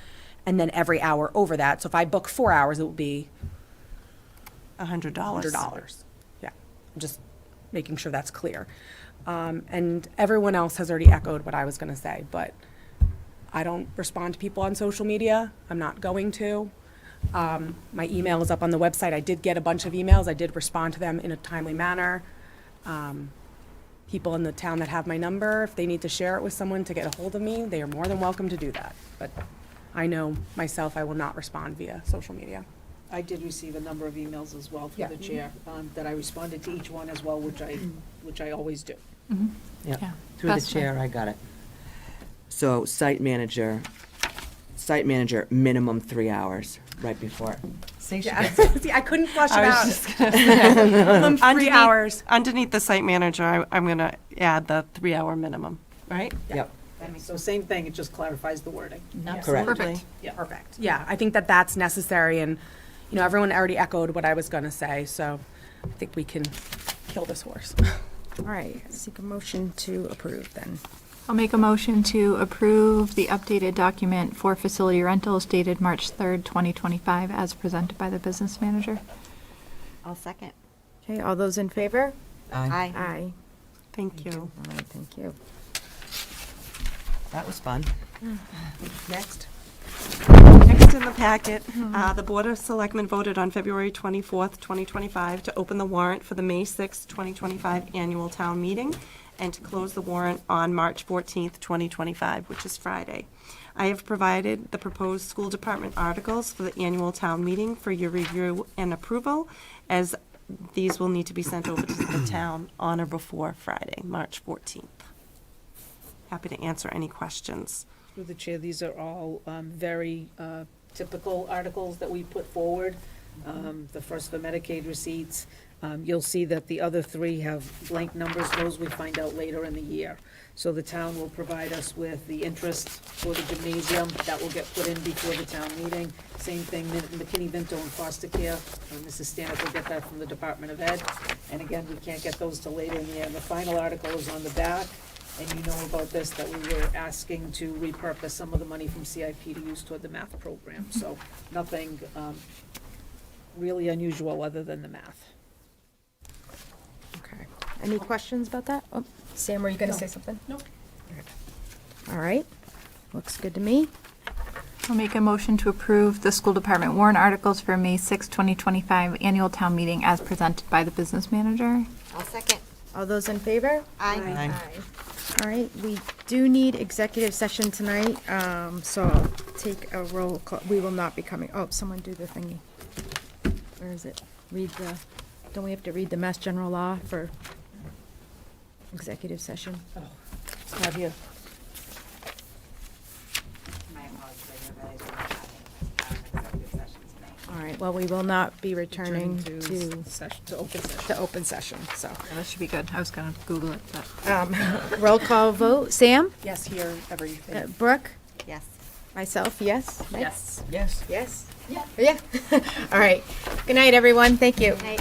and then every hour over that. So if I book 4 hours, it will be $100. $100. Yeah, I'm just making sure that's clear. And everyone else has already echoed what I was going to say, but I don't respond to people on social media. I'm not going to. My email is up on the website. I did get a bunch of emails. I did respond to them in a timely manner. People in the town that have my number, if they need to share it with someone to get a hold of me, they are more than welcome to do that. But I know myself, I will not respond via social media. I did receive a number of emails as well Yeah. through the chair, that I responded to each one as well, which I always do. Yep. Yeah. Through the That's fine. chair, I got it. So site manager, minimum 3 hours, right before it. Yeah. See, I couldn't flush it I was out. just gonna say. Minimum 3 Underneath- hours. Underneath the site manager, I'm going to add the 3 hour minimum, right? Yep. So same thing, it just clarifies the wording. Correct. Perfect. Yeah. Perfect. Yeah, I think that that's necessary, and, you know, everyone already echoed what I was going to say, so I think we can kill this horse. All right, seek a motion to approve then. I'll make a motion to approve the updated document for facility rentals dated March 3rd, 2025, as presented by the business manager. I'll second. Okay, all those in favor? Aye. Aye. Thank you. All right, thank you. That was fun. Next. Next in the packet, the Board of Selectmen voted on February 24th, 2025, to open the warrant for the May 6th, 2025 annual town meeting, and to close the warrant on March 14th, 2025, which is Friday. I have provided the proposed school department articles for the annual town meeting for your review and approval, as these will need to be sent over to the town on or before Friday, March 14th. Happy to answer any questions. Through the chair, these are all very typical articles that we put forward. The first for Medicaid receipts. You'll see that the other three have blank numbers. Those we find out later in the year. So the town will provide us with the interest for the gymnasium. That will get put in before the town meeting. Same thing, McKinney-Vento and foster care. Mrs. Stanek will get that from the Department of Ed. And again, we can't get those till later in the year. And the final article is on the back. And you know about this, that we were asking to repurpose some of the money from CIP to use toward the math program. So nothing really unusual other than the math. Okay. Any questions about that? Oh, Sam, were you going to say something? No. All right. Looks good to me. I'll make a motion to approve the school department warrant articles for May 6, 2025 annual town meeting as presented by the business manager. I'll second. All those in favor? Aye. All right, we do need executive session tonight, so I'll take a roll call. We will not be coming, oh, someone do the thingy. Where is it? Don't we have to read the Mass General Law for executive session? It's not here. All right, well, we will not be returning to open session. So, Yeah, that should be good. I was going to Google it, but. roll call vote. Sam? Yes, here, everything. Brooke? Yes. Myself, yes? Yes. Yes. Yes? Yeah. Yeah. All right. Good night, everyone. Thank you. Night.